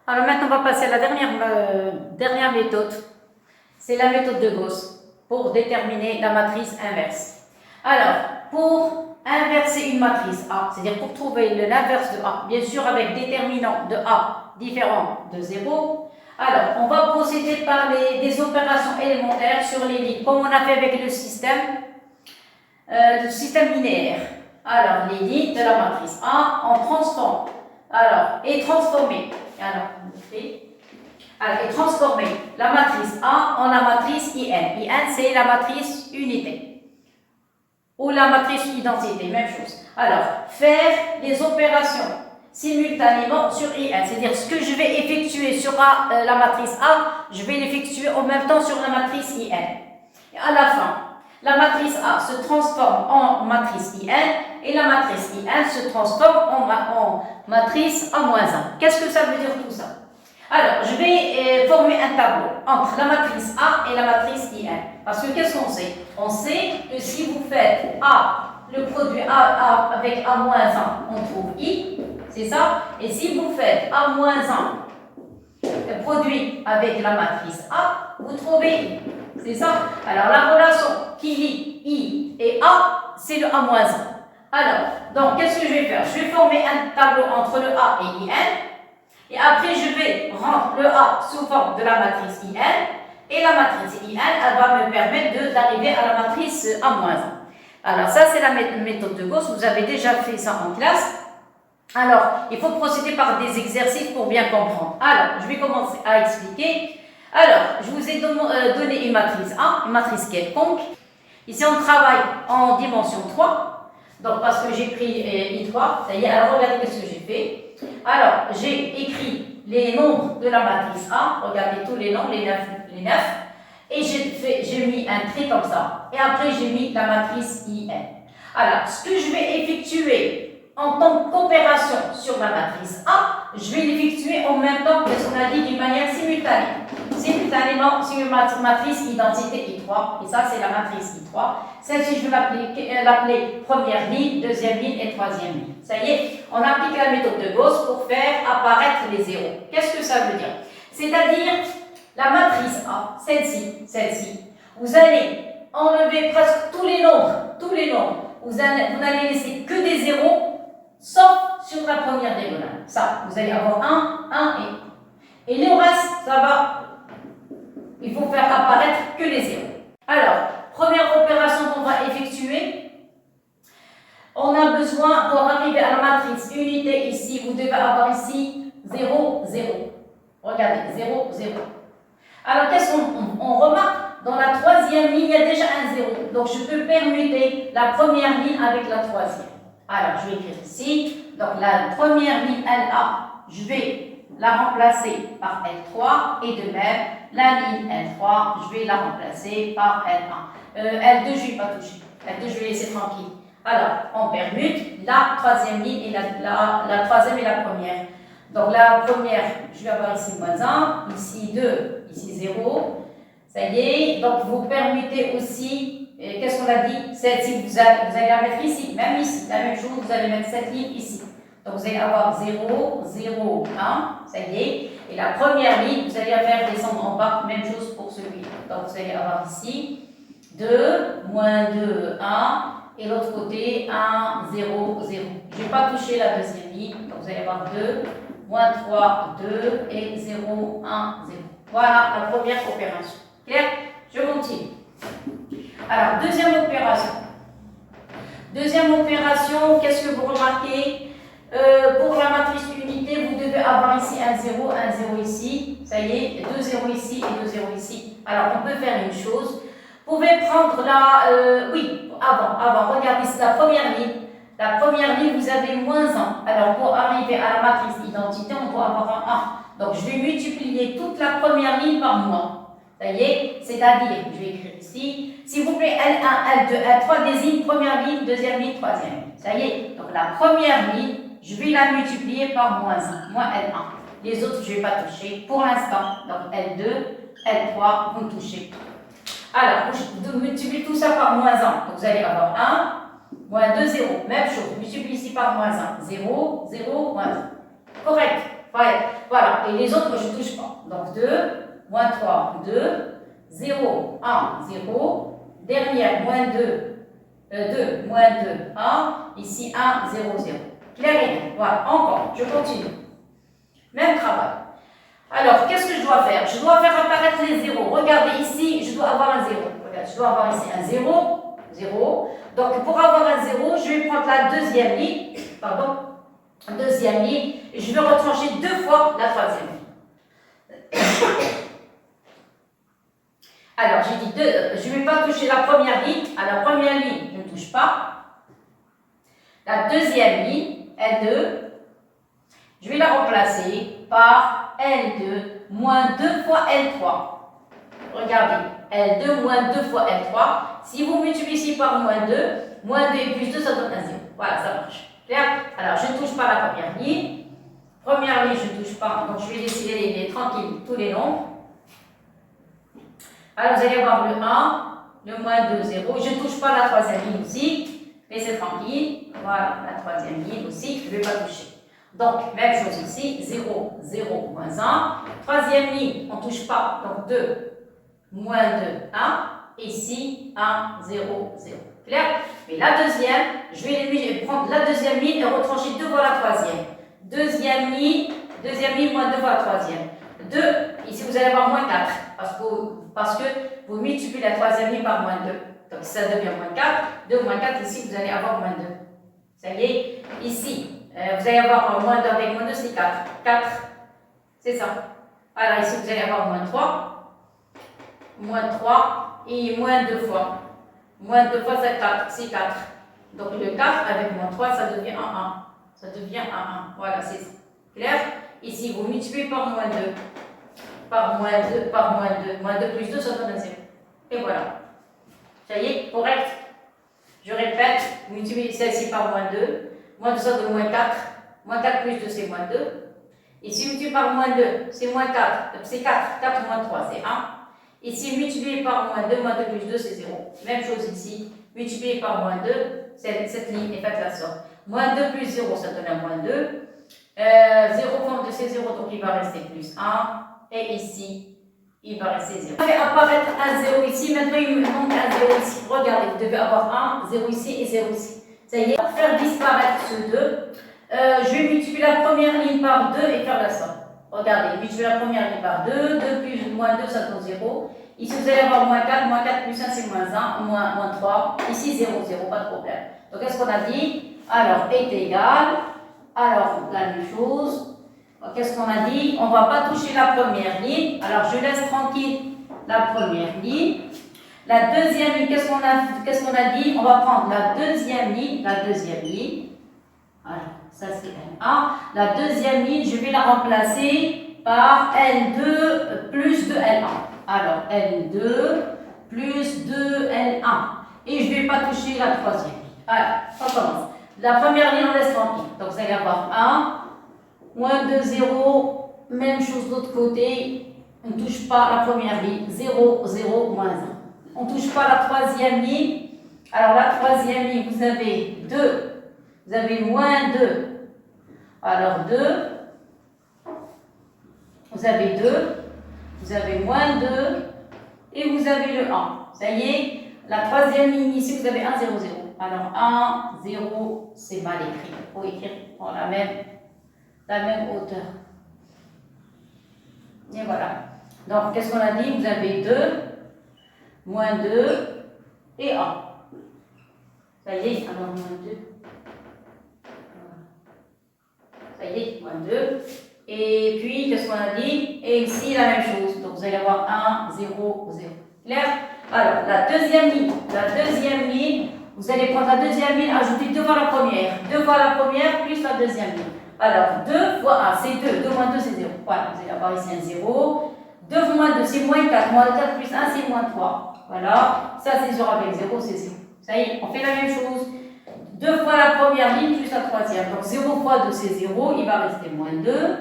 Alors maintenant on va passer à la dernière méthode. C'est la méthode de Gauss pour déterminer la matrice inverse. Alors, pour inverser une matrice A, c'est-à-dire pour trouver l'inverse de A, bien sûr avec déterminant de A différent de 0, alors on va procéder par des opérations élémentaires sur les lignes, comme on a fait avec le système linéaire. Alors, les lignes de la matrice A, on transforme. Alors, et transformer. Et transformer la matrice A en la matrice IN. IN, c'est la matrice unité. Ou la matrice identité, même chose. Alors, faire des opérations simultanément sur IN. C'est-à-dire, ce que je vais effectuer sur la matrice A, je vais l'effectuer en même temps sur la matrice IN. Et à la fin, la matrice A se transforme en matrice IN et la matrice IN se transforme en matrice A-1. Qu'est-ce que ça veut dire tout ça? Alors, je vais former un tableau entre la matrice A et la matrice IN. Parce que qu'est-ce qu'on sait? On sait que si vous faites A, le produit A avec A-1, on trouve I, c'est ça? Et si vous faites A-1, le produit avec la matrice A, vous trouvez I, c'est ça? Alors, la relation qui lie I et A, c'est le A-1. Alors, donc, qu'est-ce que je vais faire? Je vais former un tableau entre le A et IN. Et après, je vais rendre le A sous forme de la matrice IN. Et la matrice IN, elle va me permettre d'arriver à la matrice A-1. Alors, ça, c'est la méthode de Gauss. Vous avez déjà fait ça en classe. Alors, il faut procéder par des exercices pour bien comprendre. Alors, je vais commencer à expliquer. Alors, je vous ai donné une matrice A, une matrice quelconque. Ici, on travaille en dimension 3. Donc, parce que j'ai pris I3. Ça y est, alors regardez ce que j'ai fait. Alors, j'ai écrit les nombres de la matrice A. Regardez tous les nombres, les 9. Et j'ai mis un trait comme ça. Et après, j'ai mis la matrice IN. Alors, ce que je vais effectuer en tant qu'opération sur la matrice A, je vais l'effectuer en même temps que ce qu'on a dit d'une manière simultanée. Simultanément sur une matrice identité I3, et ça c'est la matrice I3. Celle-ci, je vais l'appeler première ligne, deuxième ligne et troisième ligne. Ça y est, on applique la méthode de Gauss pour faire apparaître les zéros. Qu'est-ce que ça veut dire? C'est-à-dire, la matrice A, celle-ci, vous allez enlever presque tous les nombres. Vous n'allez laisser que des zéros, sauf sur la première diagonale. Ça, vous allez avoir 1 et 1. Et le reste, ça va, il faut faire apparaître que les zéros. Alors, première opération qu'on va effectuer, on a besoin, pour arriver à la matrice unité ici, vous devez avoir ici 0, 0. Regardez, 0, 0. Alors, qu'est-ce qu'on remarque? Dans la troisième ligne, il y a déjà un 0. Donc, je peux permuter la première ligne avec la troisième. Alors, je vais écrire ici. Donc, la première ligne LA, je vais la remplacer par L3. Et de même, la ligne L3, je vais la remplacer par L1. L2, je ne vais pas toucher. L2, je vais laisser tranquille. Alors, on permute la troisième ligne et la troisième et la première. Donc, la première, je vais avoir ici moins 1, ici 2, ici 0. Ça y est, donc vous permettez aussi, qu'est-ce qu'on a dit? Celle-ci, vous allez la mettre ici, même ici, la même chose, vous allez mettre cette ligne ici. Donc vous allez avoir 0, 0, 1, ça y est. Et la première ligne, vous allez la faire descendre en bas, même chose pour celui-là. Donc vous allez avoir ici 2, moins 2, 1, et l'autre côté 1, 0, 0. Je ne vais pas toucher la deuxième ligne, donc vous allez avoir 2, moins 3, 2, et 0, 1, 0. Voilà la première opération. Clair? Je continue. Alors, deuxième opération. Deuxième opération, qu'est-ce que vous remarquez? Pour la matrice unité, vous devez avoir ici un 0 ici. Ça y est, 2 0 ici et 2 0 ici. Alors, on peut faire une chose. Vous pouvez prendre la... oui, avant. Regardez, c'est la première ligne. La première ligne, vous avez moins 1. Alors, pour arriver à la matrice identité, on doit avoir un 1. Donc, je vais multiplier toute la première ligne par moins. Ça y est, c'est-à-dire, je vais écrire ici, s'il vous plaît, L1, L2, L3 désigne première ligne, deuxième ligne, troisième ligne. Ça y est, donc la première ligne, je vais la multiplier par moins 1, moins L1. Les autres, je ne vais pas toucher pour l'instant. Donc L2, L3, vous touchez. Alors, je multiplie tout ça par moins 1. Donc vous allez avoir 1, moins 2, 0. Même chose, multiplie ici par moins 1. 0, 0, moins 1. Correct. Voilà. Et les autres, je ne touche pas. Donc 2, moins 3, 2, 0, 1, 0. Dernière, moins 2, 2, moins 2, 1. Ici, 1, 0, 0. Clair et net. Voilà, encore, je continue. Même travail. Alors, qu'est-ce que je dois faire? Je dois faire apparaître les zéros. Regardez ici, je dois avoir un 0. Regarde, je dois avoir ici un 0, 0. Donc, pour avoir un 0, je vais prendre la deuxième ligne, et je vais retrancher 2 fois la troisième ligne. Alors, j'ai dit je ne vais pas toucher la première ligne. À la première ligne, je ne touche pas. La deuxième ligne, L2, je vais la remplacer par L2 moins 2 fois L3. Regardez, L2 moins 2 fois L3. Si vous multipliez ici par moins 2 et plus 2, ça donne un 0. Voilà, ça marche. Clair? Alors, je ne touche pas la première ligne. Première ligne, je ne touche pas. Donc, je vais laisser les tranquilles, tous les nombres. Alors, vous allez avoir le 1, le moins 2, 0. Je ne touche pas la troisième ligne aussi. Laissez tranquille. Voilà, la troisième ligne aussi, je ne vais pas toucher. Donc, même chose ici, 0, 0, moins 1. Troisième ligne, on ne touche pas. Donc, 2, moins 2, 1. Ici, 1, 0, 0. Clair? Mais la deuxième, je vais prendre la deuxième ligne et retrancher 2 fois la troisième. Deuxième ligne, moins 2 fois la troisième. 2, ici, vous allez avoir moins 4. Parce que vous multipliez la troisième ligne par moins 2. Donc, ça devient moins 4. 2 moins 4, ici, vous allez avoir moins 2. Ça y est, ici, vous allez avoir moins 2 avec moins 2, c'est 4. 4, c'est ça. Alors, ici, vous allez avoir moins 3. Moins 3 et moins 2 fois. Moins 2 fois, c'est 4. C'est 4. Donc, le 4 avec moins 3, ça devient 1, 1. Ça devient 1, 1. Voilà, c'est clair. Ici, vous multipliez par moins 2. Par moins 2, par moins 2. Moins 2 plus 2, ça donne un 0. Et voilà. Ça y est, correct. Je répète, multipliez celle-ci par moins 2. Moins 2, ça donne moins 4. Moins 4 plus 2, c'est moins 2. Ici, multiplié par moins 2, c'est moins 4. C'est 4. 4 moins 3, c'est 1. Ici, multiplié par moins 2 plus 2, c'est 0. Même chose ici. Multiplié par moins 2, cette ligne est faite la somme. Moins 2 plus 0, ça donne un moins 2. 0 forme de c'est 0, donc il va rester plus 1. Et ici, il va rester 0. On fait apparaître un 0 ici. Maintenant, il me manque un 0 ici. Regardez, vous devez avoir 1, 0 ici et 0 ici. Ça y est, pour faire disparaître ce 2, je vais multiplier la première ligne par 2 et faire la somme. Regardez, multiplier la première ligne par 2, 2 plus moins 2, ça donne 0. Ici, vous allez avoir moins 4 plus 1, c'est moins 1, moins 3. Ici, 0, 0, pas de problème. Donc, qu'est-ce qu'on a dit? Alors, est égal. Alors, la même chose. Qu'est-ce qu'on a dit? On ne va pas toucher la première ligne. Alors, je laisse tranquille la première ligne. La deuxième ligne, qu'est-ce qu'on a dit? On va prendre la deuxième ligne. Voilà, ça c'est N1. La deuxième ligne, je vais la remplacer par N2 plus 2N1. Alors, N2 plus 2N1. Et je ne vais pas toucher la troisième ligne. Alors, on commence. La première ligne, on laisse tranquille. Donc, vous allez avoir 1, moins 2, 0. Même chose de l'autre côté. On ne touche pas la première ligne. 0, 0, moins 1. On ne touche pas la troisième ligne. Alors, la troisième ligne, vous avez 2. Vous avez moins 2. Alors, 2. Vous avez 2. Vous avez moins 2. Et vous avez le 1. Ça y est. La troisième ligne ici, vous avez 1, 0, 0. Alors, 1, 0, c'est mal écrit. Il faut écrire dans la même hauteur. Et voilà. Donc, qu'est-ce qu'on a dit? Vous avez 2, moins 2 et 1. Ça y est, alors moins 2. Ça y est, moins 2. Et puis, qu'est-ce qu'on a dit? Et ici, la même chose. Donc, vous allez avoir 1, 0, 0. Clair? Alors, la deuxième ligne, vous allez prendre la deuxième ligne, ajouter 2 fois la première. 2 fois la première plus la deuxième ligne. Alors, 2 fois 1, c'est 2. 2 moins 2, c'est 0. Voilà, vous allez avoir ici un 0. 2 fois moins 2, c'est moins 4. Moins 4 plus 1, c'est moins 3. Voilà, ça c'est 0 avec 0, c'est 0. Ça y est, on fait la même chose. 2 fois la première ligne plus la troisième. Donc 0 fois 2, c'est 0. Il va rester moins 2.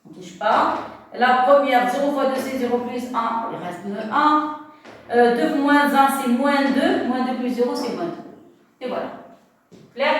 On ne touche pas. La première, 0 fois 2, c'est 0 plus 1. Il reste le 1. 2 fois moins 1, c'est moins 2. Moins 2 plus 0, c'est moins 2. Et voilà. Clair?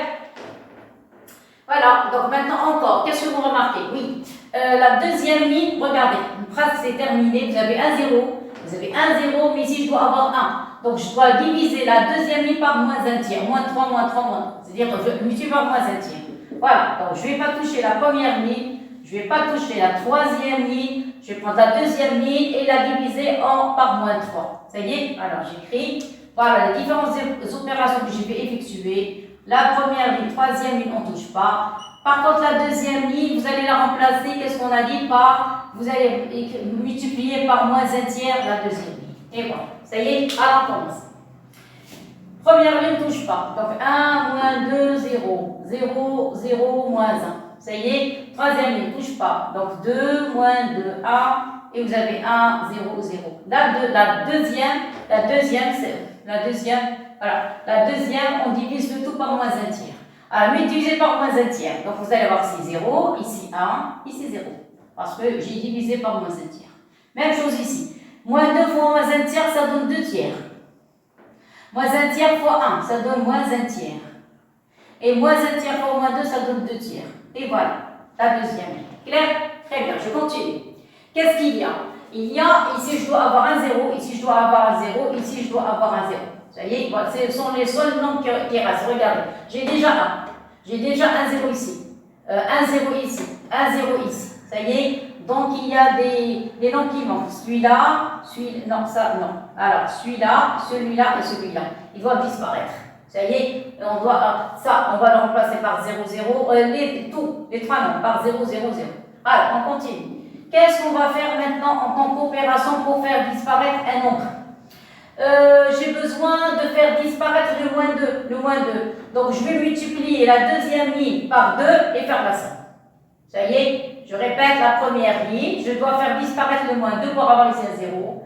Voilà. Donc maintenant encore, qu'est-ce que vous remarquez? Oui. La deuxième ligne, regardez. Une phrase, c'est terminé. Vous avez un 0. Vous avez un 0, mais ici, je dois avoir 1. Donc, je dois diviser la deuxième ligne par moins 1 tiers. Moins 3, moins 3, moins 3. C'est-à-dire que je multiplie par moins 1 tiers. Voilà. Donc, je ne vais pas toucher la première ligne. Je ne vais pas toucher la troisième ligne. Je vais prendre la deuxième ligne et la diviser par moins 3. Ça y est? Alors, j'écris. Voilà les différentes opérations que je vais effectuer. La première ligne, troisième ligne, on ne touche pas. Par contre, la deuxième ligne, vous allez la remplacer, qu'est-ce qu'on a dit? Vous allez multiplier par moins 1 tiers la deuxième ligne. Et voilà. Ça y est? Alors, on commence. Première ligne, ne touche pas. Donc, 1, moins 2, 0. 0, 0, moins 1. Ça y est? Troisième ligne, ne touche pas. Donc, 2, moins 2, 1. Et vous avez 1, 0, 0. La deuxième, on divise le tout par moins 1 tiers. Alors, multiplié par moins 1 tiers. Donc, vous allez avoir ici 0, ici 1, ici 0. Parce que j'ai divisé par moins 1 tiers. Même chose ici. Moins 2 fois moins 1 tiers, ça donne 2 tiers. Moins 1 tiers fois 1, ça donne moins 1 tiers. Et moins 1 tiers fois moins 2, ça donne 2 tiers. Et voilà, la deuxième ligne. Clair? Très bien, je continue. Qu'est-ce qu'il y a? Il y a, ici je dois avoir un 0, ici je dois avoir un 0, ici je dois avoir un 0. Ça y est, voilà, ce sont les seuls nombres qui restent. Regardez, j'ai déjà 1. J'ai déjà un 0 ici. Un 0 ici. Un 0 ici. Ça y est, donc il y a des nombres qui manquent. Celui-là, non, ça, non. Alors, celui-là et celui-là. Ils doivent disparaître. Ça y est, on va le remplacer par 0, 0. Les trois nombres, par 0, 0, 0. Alors, on continue. Qu'est-ce qu'on va faire maintenant en tant qu'opération pour faire disparaître un nombre? J'ai besoin de faire disparaître le moins 2. Donc, je vais multiplier la deuxième ligne par 2 et faire la somme. Ça y est, je répète la première ligne. Je dois faire disparaître le moins 2 pour avoir ici un 0.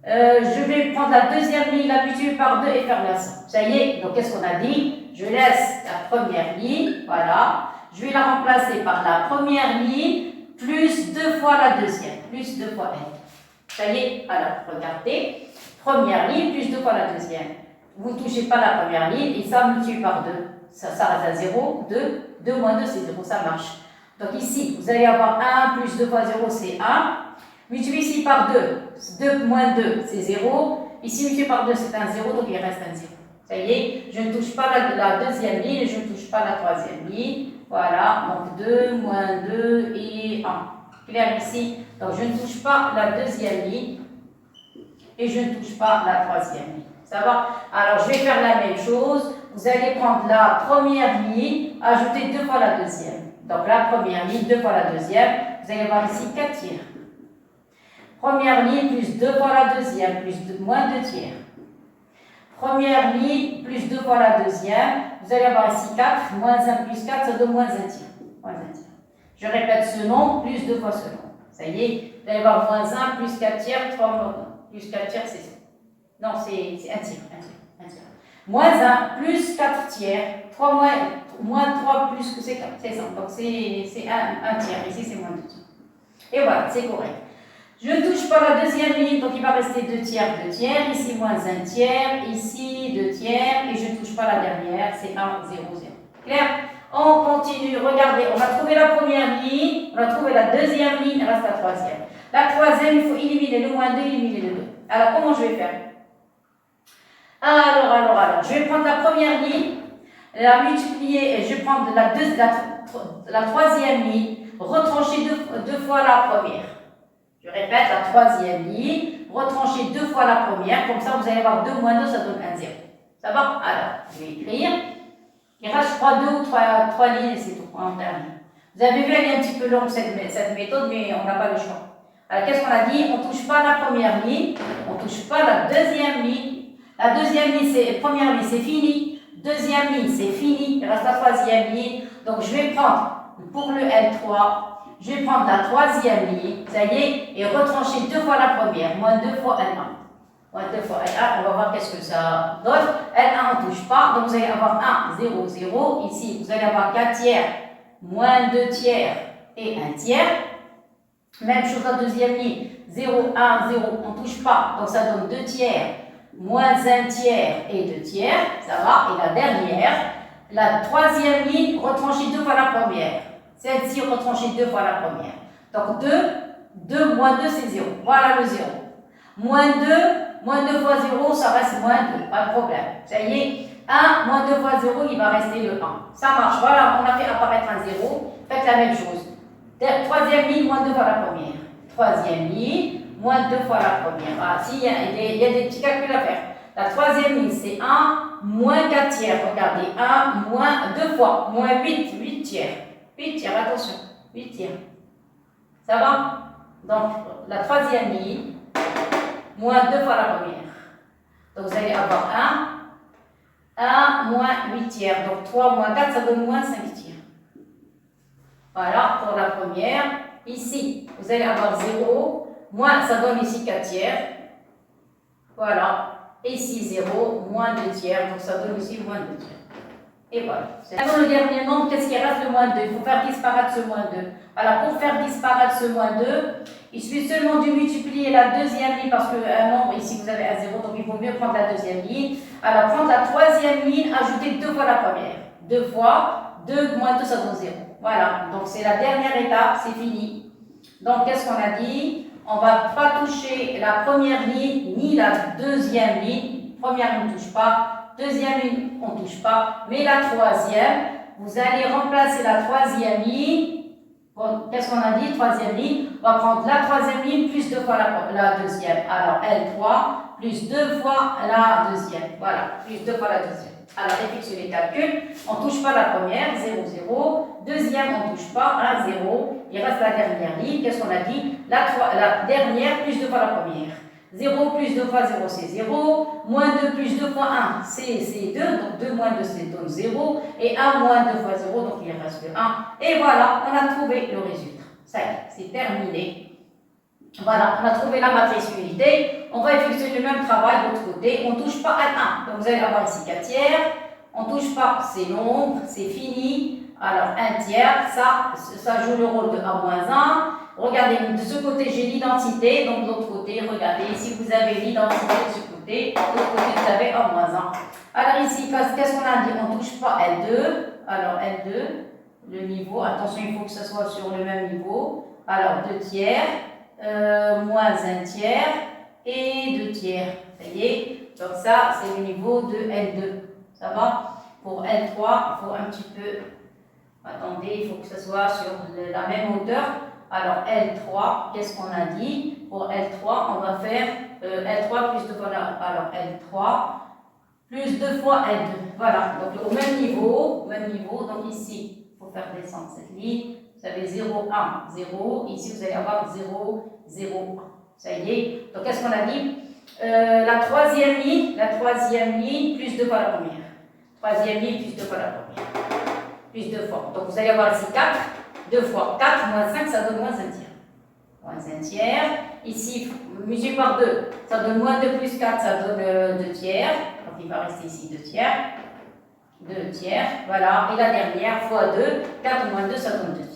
Je vais prendre la deuxième ligne, la multiplier par 2 et faire la somme. Ça y est, donc qu'est-ce qu'on a dit? je laisse la première ligne, voilà. Je vais la remplacer par la première ligne plus 2 fois la deuxième, plus 2 fois n. Ça y est, alors regardez, première ligne plus 2 fois la deuxième. Vous ne touchez pas la première ligne et ça multiplie par 2. Ça reste à 0, 2, 2 moins 2 c'est 0, ça marche. Donc ici, vous allez avoir 1 plus 2 fois 0 c'est 1. Multiplié ici par 2, 2 moins 2 c'est 0. Ici multiplié par 2 c'est un 0, donc il reste un 0. Ça y est, je ne touche pas la deuxième ligne et je ne touche pas la troisième ligne. Voilà, donc 2, moins 2 et 1. Clair ici. Donc je ne touche pas la deuxième ligne et je ne touche pas la troisième ligne. Ça va? Alors je vais faire la même chose. Vous allez prendre la première ligne, ajouter 2 fois la deuxième. Donc la première ligne, 2 fois la deuxième. Vous allez avoir ici 4 tiers. Première ligne plus 2 fois la deuxième, plus moins 2 tiers. Première ligne plus 2 fois la deuxième. Vous allez avoir ici 4, moins 1 plus 4, ça donne moins 1 tiers. Moins 1 tiers. Je répète ce nombre, plus 2 fois ce nombre. Ça y est, vous allez avoir moins 1 plus 4 tiers, 3 moins 1. Plus 4 tiers, c'est ça. Non, c'est 1 tiers, 1 tiers, 1 tiers. Moins 1 plus 4 tiers, 3 moins 3 plus que c'est 4, c'est ça. Donc c'est 1 tiers, ici c'est moins 2 tiers. Et voilà, c'est correct. Je ne touche pas la deuxième ligne, donc il va rester 2 tiers, 2 tiers. Ici, moins 1 tiers. Ici, 2 tiers. Et je ne touche pas la dernière, c'est 1, 0, 0. Clair? On continue. Regardez, on a trouvé la première ligne. On a trouvé la deuxième ligne. Il reste la troisième. La troisième, il faut éliminer le moins 2, éliminer le 2. Alors, comment je vais faire? Alors. Je vais prendre la première ligne, la multiplier, et je vais prendre la troisième ligne, retrancher deux fois la première. Je répète, la troisième ligne, retranchez 2 fois la première, comme ça vous allez avoir 2 moins 2, ça donne 1, 0. Ça va? Alors, je vais écrire. Il reste, je crois, 2 ou 3 lignes et c'est tout, on termine. Vous avez vu, elle est un petit peu longue cette méthode, mais on n'a pas le choix. Alors, qu'est-ce qu'on a dit? On ne touche pas la première ligne, on ne touche pas la deuxième ligne. La deuxième ligne, première ligne, c'est fini. Deuxième ligne, c'est fini. Il reste la troisième ligne. Donc, je vais prendre, pour le L3, je vais prendre la troisième ligne, ça y est, et retrancher 2 fois la première, moins 2 fois L1. Moins 2 fois L1, on va voir qu'est-ce que ça donne. L1, on ne touche pas, donc vous allez avoir 1, 0, 0. Ici, vous allez avoir 4 tiers, moins 2 tiers et 1 tiers. Même chose la deuxième ligne, 0, 1, 0, on ne touche pas, donc ça donne 2 tiers, moins 1 tiers et 2 tiers, ça va. Et la dernière, la troisième ligne, retrancher 2 fois la première. Celle-ci retranchée 2 fois la première. Donc 2 moins 2 c'est 0. Voilà le 0. Moins 2 fois 0, ça reste moins 2. Pas de problème. Ça y est, 1 moins 2 fois 0, il va rester le 1. Ça marche. Voilà, on a fait apparaître un 0. Faites la même chose. Troisième ligne, moins 2 fois la première. Troisième ligne, moins 2 fois la première. Voilà, il y a des petits calculs à faire. La troisième ligne, c'est 1 moins 4 tiers. Regardez, 1 moins 2 fois, moins 8 tiers. 8 tiers, attention, 8 tiers. Ça va? Donc, la troisième ligne, moins 2 fois la première. Donc, vous allez avoir 1 moins 8 tiers. Donc, 3 moins 4, ça donne moins 5 tiers. Voilà, pour la première. Ici, vous allez avoir 0, moins, ça donne ici 4 tiers. Voilà. Ici, 0, moins 2 tiers. Donc, ça donne ici moins 2 tiers. Et voilà. Maintenant, le dernier nombre, qu'est-ce qui reste? Le moins 2. Il faut faire disparaître ce moins 2. Voilà, pour faire disparaître ce moins 2, il suffit seulement de multiplier la deuxième ligne, parce qu'un nombre, ici, vous avez un 0, donc il vaut mieux prendre la deuxième ligne. Alors, prendre la troisième ligne, ajouter 2 fois la première. 2 fois, 2 moins 2, ça donne 0. Voilà, donc c'est la dernière étape, c'est fini. Donc, qu'est-ce qu'on a dit? On ne va pas toucher la première ligne, ni la deuxième ligne. Première ligne, on ne touche pas. Deuxième ligne, on ne touche pas, mais la troisième, vous allez remplacer la troisième ligne. Bon, qu'est-ce qu'on a dit? Troisième ligne, on va prendre la troisième ligne plus 2 fois la deuxième. Alors, L3 plus 2 fois la deuxième. Voilà, plus 2 fois la deuxième. Alors, effectuez les calculs. On ne touche pas la première, 0, 0. Deuxième, on ne touche pas, 1, 0. Il reste la dernière ligne. Qu'est-ce qu'on a dit? La dernière plus 2 fois la première. 0 plus 2 fois 0, c'est 0. Moins 2 plus 2 fois 1, c'est 2. Donc 2 moins 2, c'est donc 0. Et 1 moins 2 fois 0, donc il reste le 1. Et voilà, on a trouvé le résultat. Ça y est, c'est terminé. Voilà, on a trouvé la matrice unité. On va effectuer le même travail de l'autre côté. On ne touche pas à 1. Donc vous allez avoir ici 4 tiers, on ne touche pas, c'est nombre, c'est fini. Alors, 1 tiers, ça joue le rôle de A-1. Regardez, de ce côté, j'ai l'identité, donc de l'autre côté, regardez, ici, vous avez l'identité de ce côté, de l'autre côté, vous avez A-1. Alors ici, qu'est-ce qu'on a dit? On ne touche pas L2. Alors, L2, le niveau, attention, il faut que ce soit sur le même niveau. Alors, 2 tiers, moins 1 tiers et 2 tiers. Ça y est, donc ça, c'est le niveau de L2. Ça va? Pour L3, il faut un petit peu... Attendez, il faut que ce soit sur la même hauteur. Alors, L3, qu'est-ce qu'on a dit? Pour L3, on va faire L3 plus 2 fois alors L3 plus 2 fois L2. Voilà, donc au même niveau. Donc ici, il faut faire descendre cette ligne. Vous avez 0, 1, 0. Ici, vous allez avoir 0, 0, 1. Ça y est. Donc, qu'est-ce qu'on a dit? La troisième ligne, plus 2 fois la première. Troisième ligne, plus 2 fois la première. Plus 2 fois. Donc, vous allez avoir ici 4. 2 fois 4 moins 5, ça donne moins 1 tiers. Moins 1 tiers. Ici, multiplié par 2, ça donne moins 2 plus 4, ça donne 2 tiers. Donc, il va rester ici 2 tiers. 2 tiers. Voilà. Et la dernière, fois 2, 4 moins 2, ça donne 2 tiers.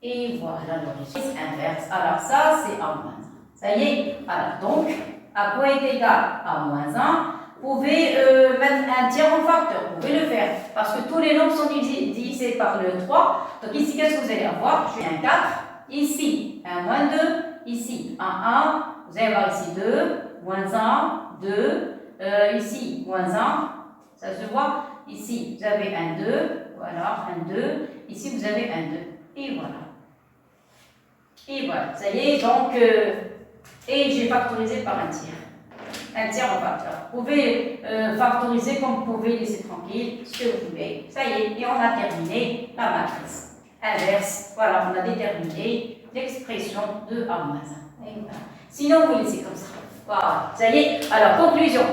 Et voilà le résultat inverse. Alors, ça, c'est A-1. Ça y est. Alors, donc, à quoi est égal A-1? Vous pouvez mettre un tiers en facteur, vous pouvez le faire, parce que tous les nombres sont divisés par le 3. Donc ici, qu'est-ce que vous allez avoir? Je fais un 4, ici, un moins 2, ici, un 1, vous allez avoir ici 2, moins 1, 2, ici, moins 1, ça se voit, ici, vous avez un 2, voilà, un 2, ici, vous avez un 2, et voilà. Et voilà, ça y est, donc, et j'ai factorisé par un tiers. Un tiers en facteur. Vous pouvez factoriser comme vous pouvez, laisser tranquille ce que vous voulez. Ça y est, et on a terminé la matrice inverse. Voilà, on a déterminé l'expression de A-1. Sinon, vous laissez comme ça. Voilà, ça y est. Alors, conclusion.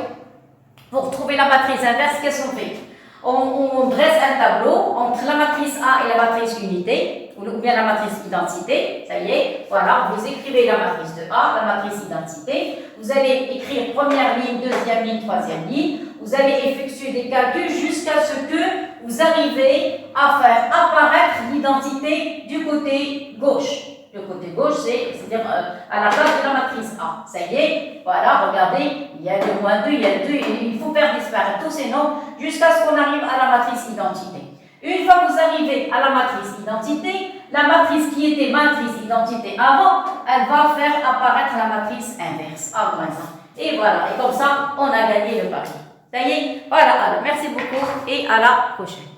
Pour trouver la matrice inverse, qu'est-ce qu'on fait? On dresse un tableau entre la matrice A et la matrice unité, ou bien la matrice identité. Ça y est, voilà, vous écrivez la matrice de A, la matrice identité. Vous allez écrire première ligne, deuxième ligne, troisième ligne. Vous allez effectuer des calculs jusqu'à ce que vous arrivez à faire apparaître l'identité du côté gauche. Le côté gauche, c'est-à-dire à la place de la matrice A. Ça y est, voilà, regardez, il y a le moins 2, il y a le 2, il faut faire disparaître tous ces nombres jusqu'à ce qu'on arrive à la matrice identité. Une fois que vous arrivez à la matrice identité, la matrice qui était matrice identité avant, elle va faire apparaître la matrice inverse, A-1. Et voilà, et comme ça, on a gagné le pari. Ça y est, voilà, alors merci beaucoup et à la prochaine.